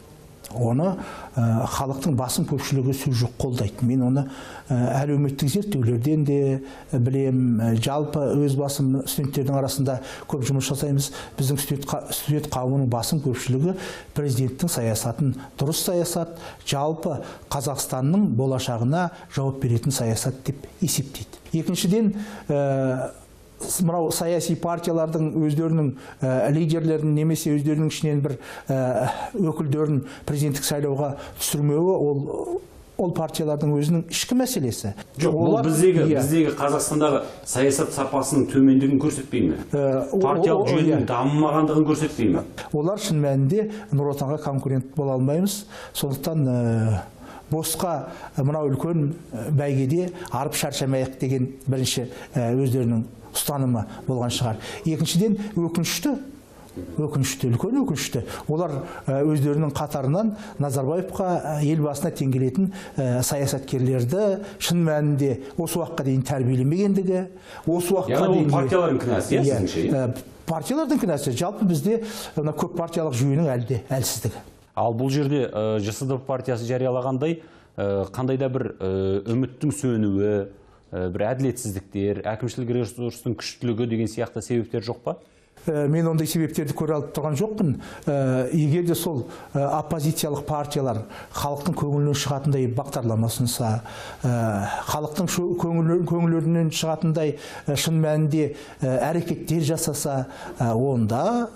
Оны халықтың басым көпшілігі сөз жоқ қолдайды. Мен оны әлеуметтік зерттеулерден де білем, жалпы өз басым студенттердің арасында көп жұмыс жасаймыз. Біздің студент қауымының басым көпшілігі президенттің саясатын дұрыс саясат, жалпы Қазақстанның болашағына жауап беретін саясат деп есептейді. Екіншіден, мынау саяси партиялардың өздерінің лидерлерін немесе өздерінің ішінен бір өкілдерін президенттік сайлауға түсірмеуі ол партиялардың өзінің ішкі мәселесі. Жоқ, бұл біздегі Қазақстандағы саясат сапасының төмендігін көрсетпей ме? Партиялық жүйенің дамымағандығын көрсетпей ме? Олар шын мәнінде Нұр Отанға конкурент бола алмаймыз. Сондықтан босқа мынау үлкен бәйгеде арып шаршамайық деген бірінші өздерінің ұстанымы болған шығар. Екіншіден, үлкен өкінішті. Олар өздерінің қатарынан Назарбаевқа, елбасына теңгелетін саясаткерлерді шын мәнінде осы уақытқа дейін тәрбиелемегендігі, осы уақытқа дейін партиялардың кінәсі, сізіңше? Партиялардың кінәсі. Жалпы бізде көп партиялық жүйенің әлсіздігі. Ал бұл жерде ЖСД партиясы жариялағандай, қандай да бір үміттің сөнуі, бір әділетсіздіктер, әкімшілік ресурстың күштілігі деген сияқты себептер жоқ па? Мен ондай себептерді көре алып тұрған жоқпын. Егер де сол оппозициялық партиялар халықтың көңілінен шығатындай бағдарлама ұсынса, халықтың көңілінен шығатындай шын мәнінде әрекеттер жасаса, онда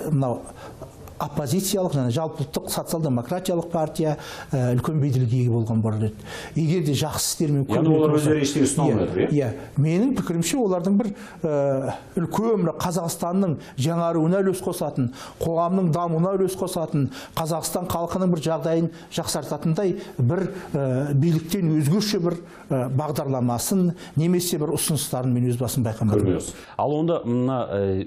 мынау оппозициялық және жалпыұлттық социал-демократиялық партия үлкен беделге ие болған бар еді. Егер де жақсы істермен яғни олар өздері ештеңе ұсына иә, менің пікірімше олардың бір үлкен Қазақстанның жаңаруына үлес қосатын, қоғамның дамуына үлес қосатын, Қазақстан халқының бір жағдайын жақсартатындай бір биліктен өзгеше бір бағдарламасын немесе бір ұсыныстарын мен өз басым байқамадым. Ал онда мына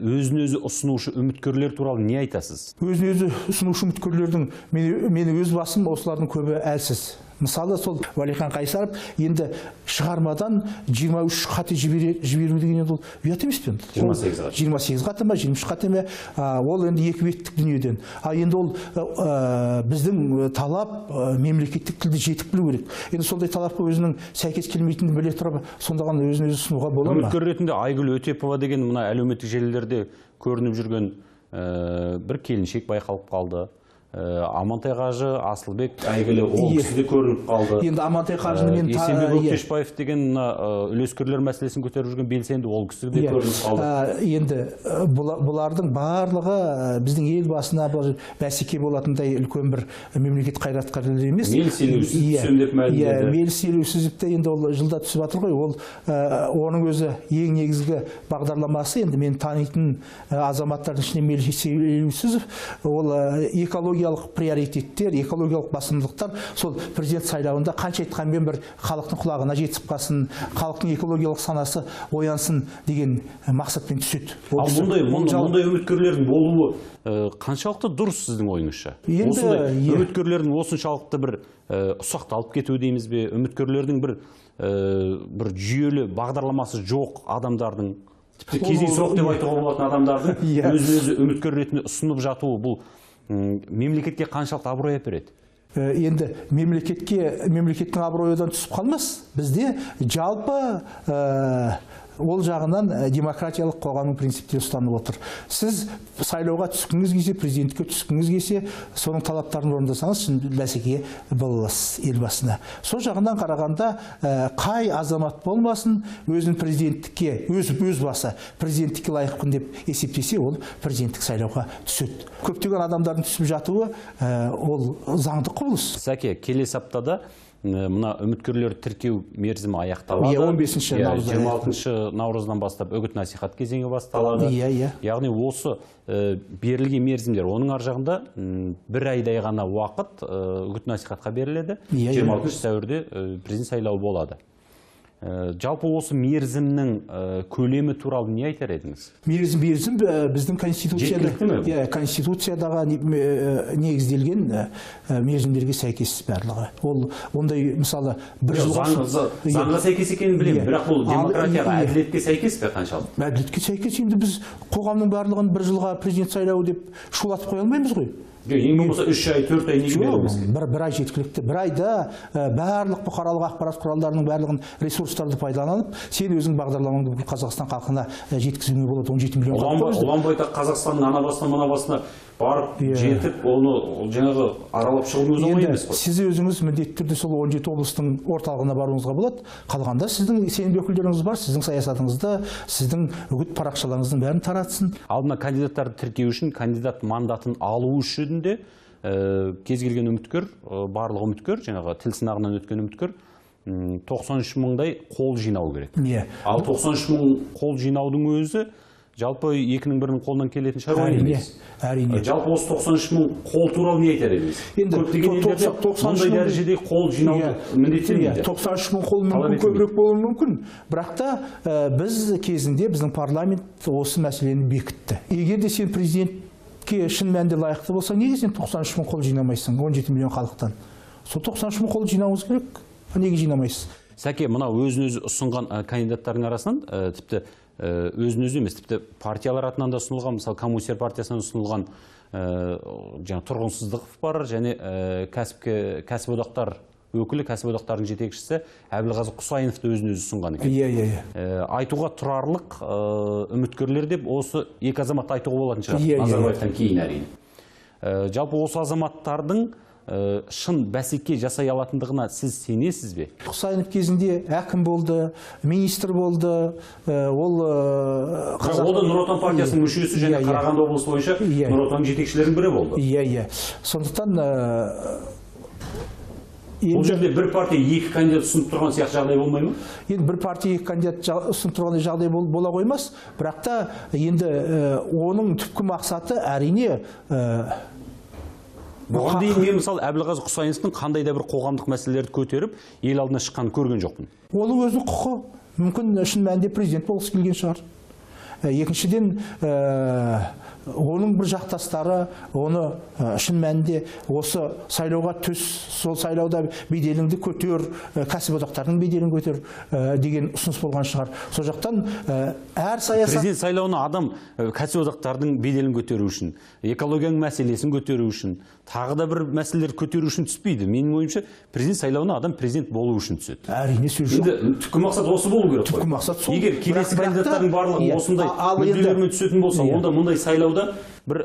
өзін-өзі ұсынушы үміткерлер туралы не айтасыз? Өзін-өзі ұсынушы үміткерлердің мен өз басым осылардың көбі әлсіз. Мысалы, сол Уәлихан Қайсаров енді шығармадан 23 қате жіберу деген ол ұят емес пе? 28 қате ма, 23 қате ме? Ол енді екі беттік дүниеден. Енді ол біздің талап мемлекеттік тілді жетік білу керек. Енді сондай талапқа өзінің сәйкес келмейтінін біле тұрып, сонда ғана өзін-өзі ұсынуға бола ма? Үміткер ретінде Айгүл Өтепова деген мына әлеуметтік желілерде көрініп жүрген бір келіншек байқалып қалды. Амантай Қажы, Асылбек әйгілі ол кісі де көрініп қалды. Енді Амантай Қажыны мен Есенбек Өкпешбаев деген үлескерлер мәселесін көтеріп жүрген белсенді ол кісі де көрініп қалды. Енді бұлардың барлығы біздің ел басына бәсеке болатындай үлкен бір мемлекет қайраткерлер емес. Мелселеусіздікті енді ол жылда түсіп жатыр ғой. Ол оның өзі ең негізгі бағдарламасы, енді мен танитын азаматтардың ішінде Мелселеусізов, ол экологиялық приоритеттер, экологиялық басымдылықтар сол президент сайлауында қанша айтқанмен бір халықтың құлағына жетіп қалсын, халықтың экологиялық санасы оянсын деген мақсатпен түседі. Ал мұндай үміткерлердің болуы қаншалықты дұрыс сіздің ойыңызша? Осындай үміткерлердің осыншалықты бір ұсақталып кетуі дейміз бе? Үміткерлердің бір жүйелі бағдарламасы жоқ адамдардың, кездейсоқ деп айтуға болатын адамдардың өзін-өзі үміткер ретінде ұсынып жатуы бұл мемлекетке қаншалықты абырой әпереді? Енді мемлекеттің абыройыдан түсіп қалмас. Бізде жалпы ол жағынан демократиялық қоғамның принциптері ұстанып отыр. Сіз сайлауға түскіңіз келсе, президентке түскіңіз келсе, соның талаптарын орындасаңыз, бәсекеге бола аласыз елбасына. Сол жағынан қарағанда қай азамат болмасын, өзін президенттікке, өз басы президенттікке лайықпын деп есептесе, ол президенттік сайлауға түседі. Көптеген адамдардың түсіп жатуы ол заңды құбылыс. Сәке, келесі аптада мына үміткерлер тіркеу мерзімі аяқталады. 15 наурызда. 26 наурыздан бастап үгіт насихат кезеңі басталады. Яғни осы берілген мерзімдер, оның ар жағында бір айдай ғана уақыт үгіт насихатқа беріледі. 26 сәуірде президент сайлауы болады. Жалпы осы мерзімнің көлемі туралы не айтар едіңіз? Мерзім біздің конституциядағы негізделген мерзімдерге сәйкес барлығы. Ол ондай мысалы бір жылға заңға сәйкес екенін білемін, бірақ бұл демократияға, әділетке сәйкес пе қаншалықты? Әділетке сәйкес, енді біз қоғамның барлығын бір жылға президент сайлауы деп шулатып қоя алмаймыз ғой. Ең болмаса 3 ай, 4 ай неге береміз? Бір ай жеткілікті. Бір айда барлық бұқаралық ақпарат құралдарының барлығын ресурстарды пайдаланып, сен өзің бағдарламаңды Қазақстан халқына жеткізуіңе болады. 17 миллион халқы. Ұлан байтақ Қазақстанның ана басына, мына басына барып жетіп, оны жаңағы аралап шығу өзі оңай емес қой. Сіз өзіңіз міндетті түрде сол 17 облыстың орталығына баруыңызға болады. Қалғанда сіздің сенім өкілдеріңіз бар, сіздің саясатыңызды, сіздің үгіт парақшаларыңыздың бәрін таратсын. Алдына кандидаттарды тіркеу үшін, кандидат мандатын алу үшін де кез келген үміткер, барлық үміткер, жаңағы тіл сынағынан өткен үміткер 93 мыңдай қол жинау керек. Ал 93 мың қол жинаудың өзі жалпы екінің бірінің қолынан келетін шаруа емес. Жалпы осы 93 мың қол туралы не айтар едіңіз? Көптеген елдерде мұндай дәрежеде қол жинауды міндеттемейді. 93 мың қол мүмкін көбірек болуы мүмкін. Бірақ та біз кезінде біздің парламент осы мәселені бекітті. Егер де сен президентке шын мәнінде лайықты болсаң, неге сен 93 мың қол жинамайсың 17 миллион халықтан? Сол 93 мың қол жинауыңыз керек. Неге жинамайсыз? Сәке, мына өзін-өзі ұсынған кандидаттардың арасынан тіпті өзін-өзі емес, тіпті партиялар атынан да ұсынылған, мысалы Коммунистер партиясынан ұсынылған Тұрғынсыздықов бар, және кәсіподақтар өкілі, кәсіподақтардың жетекшісі Әбілғазы Құсайыновты өзін-өзі ұсынған екен. Айтуға тұрарлық үміткерлер деп осы екі азаматты айтуға болатын шығар, Назарбаевтан кейін әрине. Жалпы осы азаматтардың шын бәсеке жасай алатындығына сіз сенесіз бе? Құсайынов кезінде әкім болды, министр болды, ол да Нұр Отан партиясының мүшесі және Қарағанды облысы бойынша Нұр Отан жетекшілерінің бірі болды. Иә. Сондықтан бұл жерде бір партия екі кандидат ұсынып тұрған сияқты жағдай болмай ма? Енді бір партия екі кандидат ұсынып тұрған жағдай бола қоймас, бірақ та енді оның түпкі мақсаты әрине Бұған дейін мен мысалы Әбілғазы Құсайыновтың қандай да бір қоғамдық мәселелерді көтеріп, ел алдына шыққанын көрген жоқпын. Оның өзінің құқы, мүмкін шын мәнінде президент болғысы келген шығар. Екіншіден, оның бір жақтастары оны шын мәнінде осы сайлауға түс, сол сайлауда беделіңді көтер, кәсіподақтардың беделін көтер деген ұсыныс болған шығар. Сол жақтан әр саясат... Президент сайлауына адам кәсіподақтардың беделін көтеру үшін, экологияның мәселесін көтеру үшін, тағы да бір мәселелер көтеру үшін түспейді. Менің ойымша, президент сайлауына адам президент болу үшін түседі. Әрине сөз жоқ. Түпкі мақсат осы болу керек қой. Түпкі мақсат сол. Егер келесі кандидаттардың барлығы осындай мүдделермен түсетін болса, онда мұндай сайлауда бір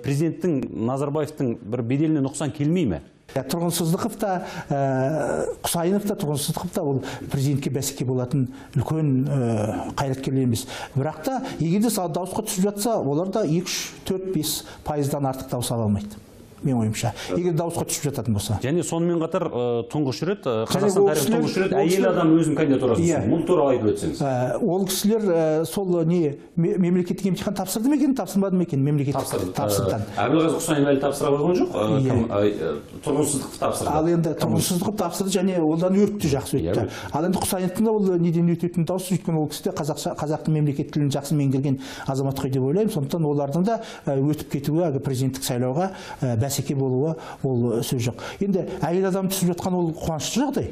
президенттің Назарбаевтың бір беделіне нұқсан келмей ме? Тұрғынсыздықов та, Құсайынов та, Тұрғынсыздықов та ол президентке бәсеке болатын үлкен қайраткерлер емес. Бірақ та, егер де дауысқа түсіп жатса, олар да 2-4-5% артық дауыс ала алмайды. Мен ойымша, егер дауысқа түсіп жататын болса. Және сонымен қатар тұңғыш рет, Қазақстан тарихы тұңғыш рет әйел адам өзінің кандидатурасын ұсынды. Бұл туралы айтып өтсеңіз. Ол кісілер сол мемлекеттік емтихан тапсырды ма екен, тапсырмады ма екен? Мемлекеттік тапсырды. Әбілғазы Құсайынов әлі тапсыра қойған жоқ, Тұрғынсыздықов тапсырды. Ал енді Тұрғынсыздықов тапсырды және олдан өтті, жақсы өтті. Ал енді Құсайыновтың да ол неден өтетін дауысы, өйткені ол кісі де қазақтың мемлекет тілін жақсы меңгерген азамат қой деп ойлаймын. Сондықтан олардың да өтіп кетуі президенттік сайлауға бәсеке болуы ол сөз жоқ. Енді әйел адам түсіп жатқан ол қуанышты жағдай.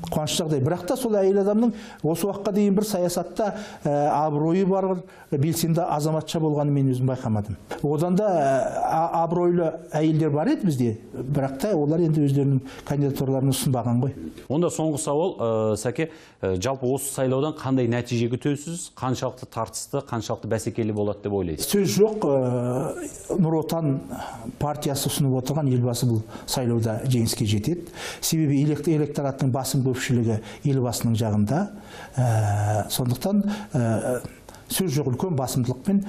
Бірақ та сол әйел адамның осы уақытқа дейін бір саясатта абыройы бар, белсенді азаматша болғанын мен өзім байқамадым. Одан да абыройлы әйелдер бар еді бізде, бірақ та олар енді өздерінің кандидатураларын ұсынбаған ғой. Онда соңғы сауал, Сәке, жалпы осы сайлаудан қандай нәтиже күтесіз, қаншалықты тартысты, қаншалықты бәсекелі болады деп ойлайсыз? Сөз жоқ, Нұр Отан партиясы ұсынып отырған елбасы бұл сайлауда жеңіске жетеді. Себебі электораттың басым көпшілігі елбасының жағында. Сондықтан сөз жоқ, үлкен басымдылықпен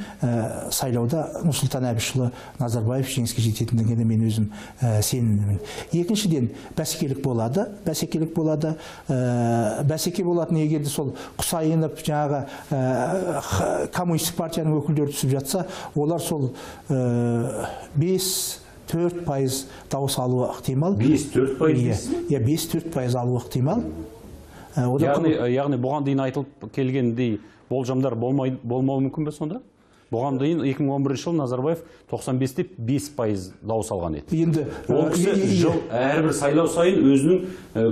сайлауда Нұрсұлтан Әбішұлы Назарбаев жеңіске жететіндігіне мен өзім сенімдімін. Екіншіден, бәсекелік болады. Бәсеке болатын егерде сол Құсайынов, жаңағы коммунистік партияның өкілдері түсіп жатса, олар сол 5-4% дауыс алуы ықтимал. 5-4%? 5-4% алуы ықтимал. Яғни бұған дейін айтылып келгендей болжамдар болмауы мүмкін бе сонда? Бұған дейін 2011 жылы Назарбаев 95-5% дауыс алған еді. Ол кісі әрбір сайлау сайын өзінің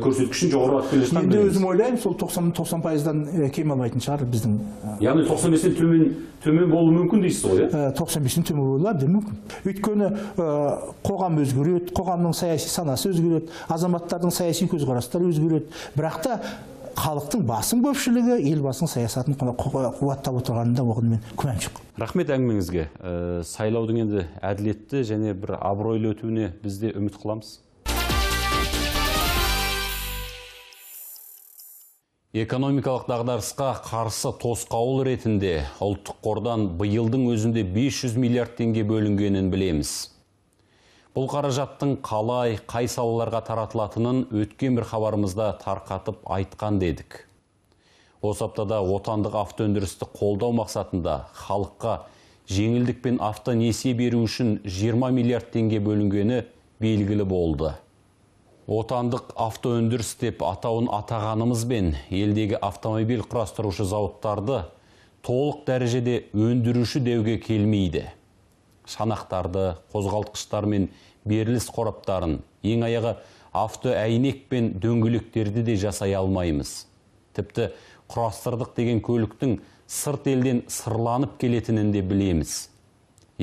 көрсеткішін жоғарылатып келе жатқан. Енді өзім ойлаймын, сол 90%-дан кем алмайтын шығар біздің. Яғни 95-тен төмен болуы мүмкін дейсіз ғой? 95-тен төмен болуы мүмкін. Өйткені қоғам өзгереді, қоғамның саяси санасы өзгереді, азаматтардың саяси көзқарастары өзгереді. Бірақ та халықтың басым көпшілігі елбасының саясатын қуаттап отырғанында оған мен күмән жоқ. Рахмет әңгімеңізге. Сайлаудың енді әділетті және бір абыройлы өтуіне біз де үміт қыламыз. Экономикалық дағдарысқа қарсы тосқауыл ретінде ұлттық қордан биылдың өзінде 500 миллиард теңге бөлінгенін білеміз. Бұл қаражаттың қалай, қай салаларға таратылатынын өткен бір хабарымызда тарқатып айтқан дедік. Осы аптада отандық автоөндірісті қолдау мақсатында халыққа жеңілдік пен автонесие беру үшін 20 миллиард теңге бөлінгені белгілі болды. Отандық автоөндіріс деп атауын атағанымызбен елдегі автомобиль құрастырушы зауыттарды толық дәрежеде өндіруші деуге келмейді. Шанақтарды, қозғалтқыштар мен беріліс қораптарын, ең аяғы авто әйнек пен дөңгелектерді де жасай алмаймыз. Тіпті құрастырдық деген көліктің сырт елден сырланып келетінін де білеміз.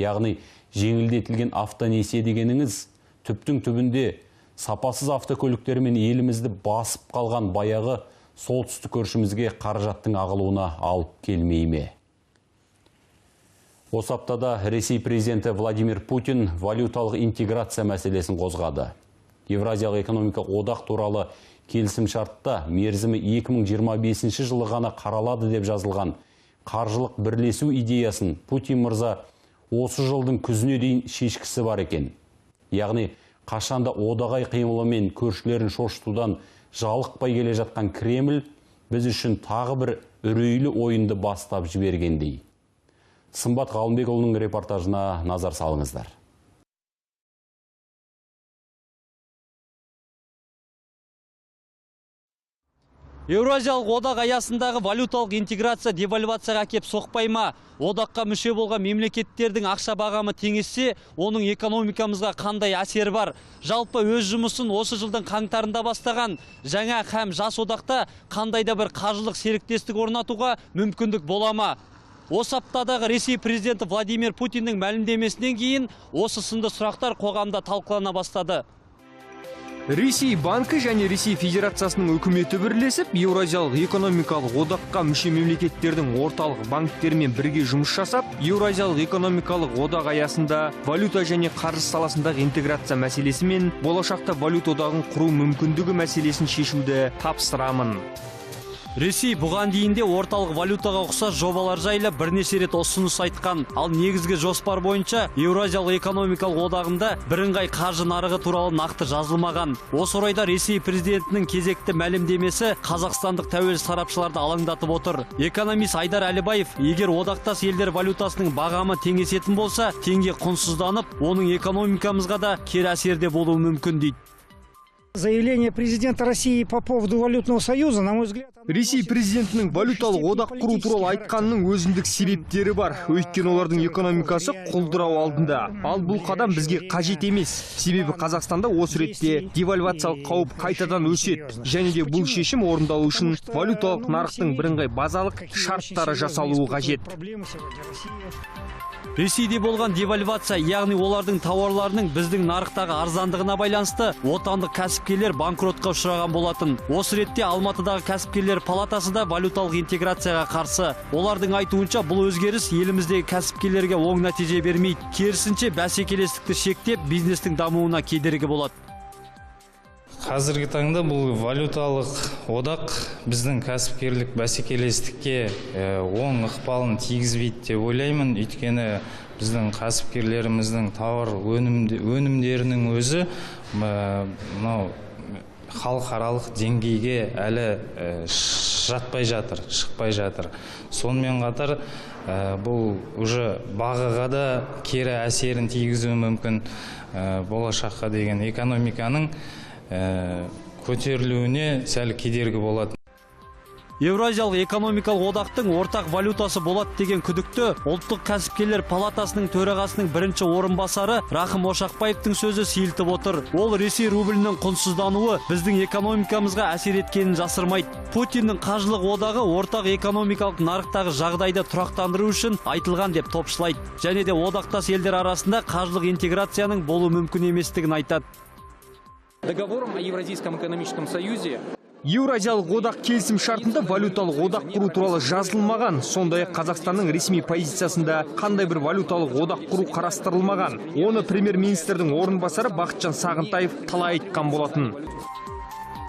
Яғни жеңілдетілген автонесие дегеніңіз түптің түбінде сапасыз автокөліктермен елімізді басып қалған баяғы солтүстік көршімізге қаражаттың ағылуына алып келмей ме? Осы аптада Ресей президенті Владимир Путин валюталық интеграция мәселесін қозғады. Евразиялық экономикалық одақ туралы келісім шартта мерзімі 2025 жылы ғана қаралады деп жазылған қаржылық бірлесу идеясын Путин мырза осы жылдың күзіне дейін шешкісі бар екен. Яғни қашанда одағай қимылымен көршілерін шошытудан жалықпай келе жатқан Кремль біз үшін тағы бір үрейлі ойынды бастап жібергендей. Сымбат Ғалымбекұлының репортажына назар салыңыздар. Еуразиялық одақ аясындағы валюталық интеграция девальвацияға кеп соқпай ма? Одаққа мүше болған мемлекеттердің ақша бағамы теңессе, оның экономикамызға қандай әсері бар? Жалпы өз жұмысын осы жылдың қаңтарында бастаған жаңа һәм жас одақта қандай да бір қаржылық серіктестік орнатуға мүмкіндік бола ма? Осы аптадағы Ресей президенті Владимир Путиннің мәлімдемесінен кейін осы сынды сұрақтар қоғамда талқылана бастады. Ресей банкі және Ресей Федерациясының үкіметі бірлесіп, Еуразиялық экономикалық одаққа мүше мемлекеттердің орталық банктермен бірге жұмыс жасап, Еуразиялық экономикалық одақ аясында валюта және қаржы саласындағы интеграция мәселесі мен болашақта валют одағын құру мүмкіндігі мәселесін шешуді тапсырамын. Ресей бұған дейінде орталық валютаға ұқсас жобалар жайлы бірнеше рет ұсыныс айтқан, ал негізгі жоспар бойынша Еуразиялық экономикалық одағында бірыңғай қаржы нарығы туралы нақты жазылмаған. Осы орайда Ресей президентінің кезекті мәлімдемесі қазақстандық тәуелсіз сарапшыларды алаңдатып отыр. Экономист Айдар Әлібаев, егер одақтас елдер валютасының бағамы теңесетін болса, теңге құнсызданып, оның экономикамызға да кері әсерде болуы мүмкін дейді. Заявление президента России по поводу валютного союза, на мой взгляд... Ресей президентінің валюталық одақ құру туралы айтқанның өзіндік себептері бар. Өйткені олардың экономикасы құлдырау алдында. Ал бұл қадам бізге қажет емес. Себебі Қазақстанда осы ретте девальвациялық қауіп қайтадан өседі. Және де бұл шешім орындалу үшін валюталық нарықтың бірыңғай базалық шарттары жасалуы қажет. Ресейде болған девальвация, яғни олардың тауарларының біздің нарықтағы арзандығына байланысты отандық кәсіпкерлер банкротқа ұшыраған болатын. Осы ретте Алматыдағы кәсіпкерлер палатасы да валюталық интеграцияға қарсы. Олардың айтуынша бұл өзгеріс еліміздегі кәсіпкерлерге оң нәтиже бермейді. Керісінше бәсекелестікті шектеп, бизнестің дамуына кедергі болады. Қазіргі таңда бұл валюталық одақ біздің кәсіпкерлік бәсекелестікке оң ықпалын тигізбейді деп ойлаймын. Өйткені біздің кәсіпкерлеріміздің тауар өнімдерінің өзі халықаралық деңгейге әлі жатпай жатыр, шықпай жатыр. Сонымен қатар бұл уже бағаға да кері әсерін тигізуі мүмкін. Болашаққа деген экономиканың көтерілуіне сәл кедергі болады. Еуразиялық экономикалық одақтың ортақ валютасы болады деген күдікті ұлттық кәсіпкерлер палатасының төрағасының бірінші орынбасары Рахым Ошақбаевтың сөзі сейілтіп отыр. Ол Ресей рублінің құнсыздануы біздің экономикамызға әсер еткенін жасырмайды. Путиннің қаржылық одағы ортақ экономикалық нарықтағы жағдайды тұрақтандыру үшін айтылған деп топшылайды. Және де одақтас елдер арасында қаржылық интеграцияның болу мүмкін еместігін айтады. Договором о Евразийском экономическом союзе Еуразиялық одақ келісім шартында валюталық одақ құру туралы жазылмаған. Сондай Қазақстанның ресми позициясында қандай бір валюталық одақ құру қарастырылмаған. Оны премьер-министрдің орынбасары Бақытжан Сағынтаев талай айтқан болатын.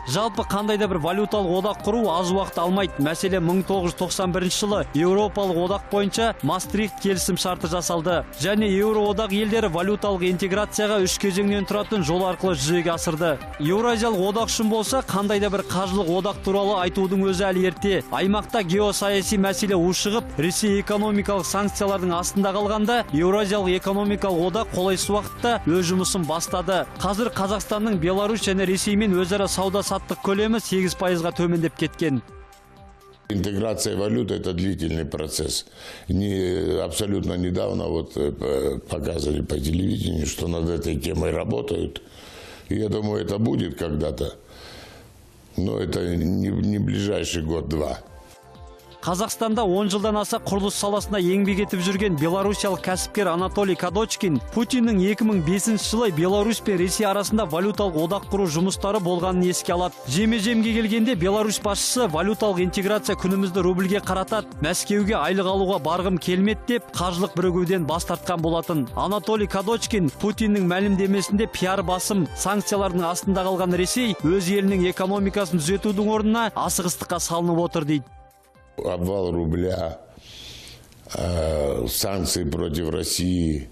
Жалпы қандайда бір валюталық одақ құру аз уақыт алмайды. Мәселе 1991 жылы Еуропалық одақ бойынша Мастрихт келісім шарты жасалды. Және Еуроодақ елдері валюталық интеграцияға 3 кезеңнен тұратын жол арқылы жүзеге асырды. Еуразиялық одақ үшін болса, қандайда бір қаржылық одақ туралы айтудың өзі әлі ерте. Аймақта геосаяси мәселе ушығып, Ресей экономикалық санкциялардың астында қалғанда, Еуразиялық экономикалық одақ қолайсыз уақытта өз жұмысын бастады. Қазір Қазақстанның Беларусь және Ресеймен өзара сауда саттық көлемі 8%-ға төмендеп кеткен. Интеграция валюты – это длительный процесс. Абсолютно недавно показывали по телевидению, что над этой темой работают. И я думаю, это будет когда-то, но это не ближайший год-два. Қазақстанда 10 жылдан аса құрылыс саласында еңбек етіп жүрген белорусиялық кәсіпкер Анатолий Кадочкин Путиннің 2005 жылы Беларусь пен Ресей арасында валюталық одақ құру жұмыстары болғанын еске алады. Жеме-жемге келгенде Беларусь басшысы валюталық интеграция күнімізді рубльге қаратады, Мәскеуге айлық алуға барғым келмеді деп қаржылық бірігуден бас тартқан болатын. Анатолий Кадочкин Путиннің мәлімдемесінде пиар басым, санкциялардың астында қалған Ресей өз елінің экономикасын түзетудің орнына асығыстыққа салынып отыр дейді. Обвал рубля, санкции против России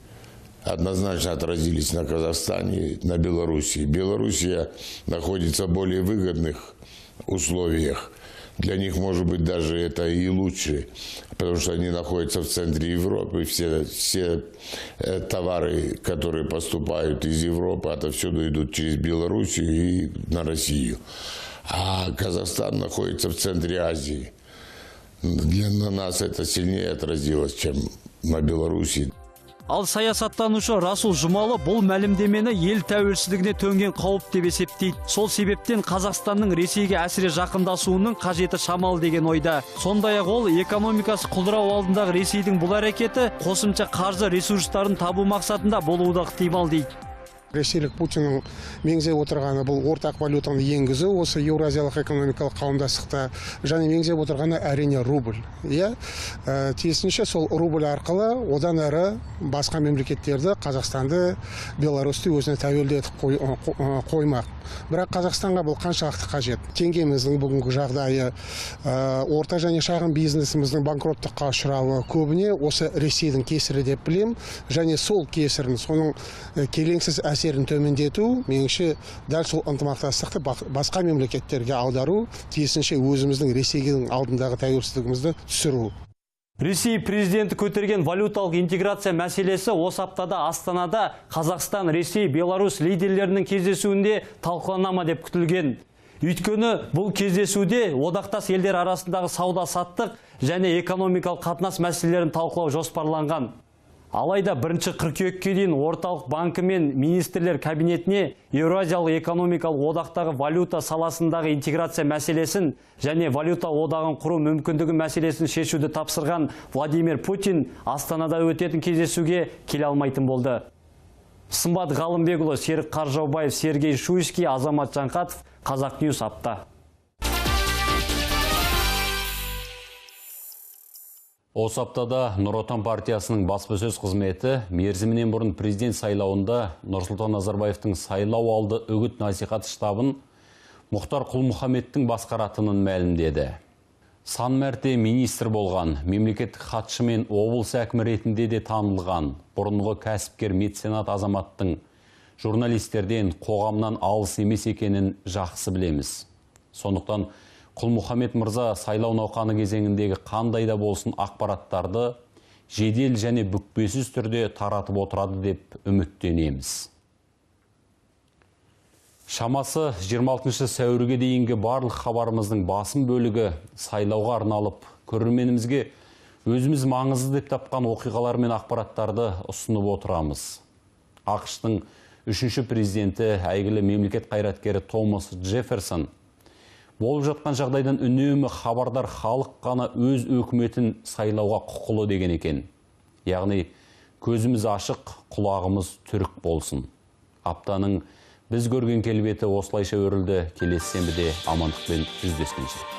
однозначно отразились на Казахстане, на Белоруссии. Белоруссия находится в более выгодных условиях. Для них, может быть, даже это и лучше, потому что они находятся в центре Европы. Все товары, которые поступают из Европы, отовсюду идут через Белоруссию и на Россию. А Казахстан находится в центре Азии. На нас это сильнее отразилось, чем на Беларуси. Ал саясаттанушы Расул Жұмалы бұл мәлімдемені ел тәуелсіздігіне төнген қауіп деп есептейді. Сол себептен Қазақстанның Ресейге әсіре жақындасуының қажеті шамалы деген ойда. Сондай-ақ ол экономикасы құлдырау алдындағы Ресейдің бұл әрекеті қосымша қаржы ресурстарын табу мақсатында болуы да ықтимал дейді. Ресейлік Путиннің меңзеп отырғаны бұл ортақ валютаны енгізу, осы еуразиялық экономикалық қауымдастықта және меңзеп отырғаны әрине рубль. Тиісінше сол рубль арқылы одан әрі басқа мемлекеттерді, Қазақстанды, Беларусьті өзіне тәуелді етіп қоймақ. Бірақ Қазақстанға бұл қаншалықты қажет? Теңгеміздің бүгінгі жағдайы, орта және шағын бизнесіміздің банкроттыққа ұшырауы көбіне осы Ресейдің кесірі деп білем, және сол кесірін, соның келеңсіз әсерін төмендету, меніңше дәл сол ынтымақтастықты басқа мемлекеттерге аудару, тиісінше өзіміздің Ресейдің алдындағы тәуелсіздігімізді түсіру. Ресей президенті көтерген валюталық интеграция мәселесі осы аптада Астанада Қазақстан, Ресей, Беларусь лидерлерінің кездесуінде талқыланама деп күтілген. Өйткені бұл кездесуде одақтас елдер арасындағы сауда-саттық және экономикалық қатынас мәселелерін талқылау жоспарланған. Алайда 1 қыркүйекке дейін орталық банкі мен министрлер кабинетіне Еуразиялық экономикалық одақтағы валюта саласындағы интеграция мәселесін және валюта одағын құру мүмкіндігі мәселесін шешуді тапсырған Владимир Путин Астанада өтетін кездесуге келе алмайтын болды. Сымбат Ғалымбекұлы, Серік Қаржаубаев, Сергей Шуйский, Азамат Жанқатов, Қазақ Ньюс апта. Осы аптада Нұр Отан партиясының баспасөз қызметі мерзімінен бұрын президент сайлауында Нұрсұлтан Назарбаевтың сайлау алды үгіт насихат штабын Мұхтар Құл-Мұхаммедтің басқаратынын мәлімдеді. Сан мәрте министр болған, мемлекеттік хатшы мен облыс әкімі ретінде де танылған бұрынғы кәсіпкер меценат азаматтың журналистерден, қоғамнан алыс емес екенін жақсы білеміз. Сондықтан Құл-Мұхаммед мырза сайлау науқаны кезеңіндегі қандай да болсын ақпараттарды жедел және бүкпесіз түрде таратып отырады деп үміттенеміз. Шамасы 26 сәуірге дейінгі барлық хабарымыздың басым бөлігі сайлауға арналып, көрерменімізге өзіміз маңызды деп тапқан оқиғалар мен ақпараттарды ұсынып отырамыз. ақш-тың 3-ші президенті әйгілі мемлекет қайраткері Томас Джефферсон болып жатқан жағдайдан үнемі хабардар халық қана өз өкіметін сайлауға құқылы деген екен. Яғни көзіміз ашық, құлағымыз түрік болсын. Аптаның біз көрген келбеті осылайша өрілді. Келесі сенбіде амандықпен жүздескенше.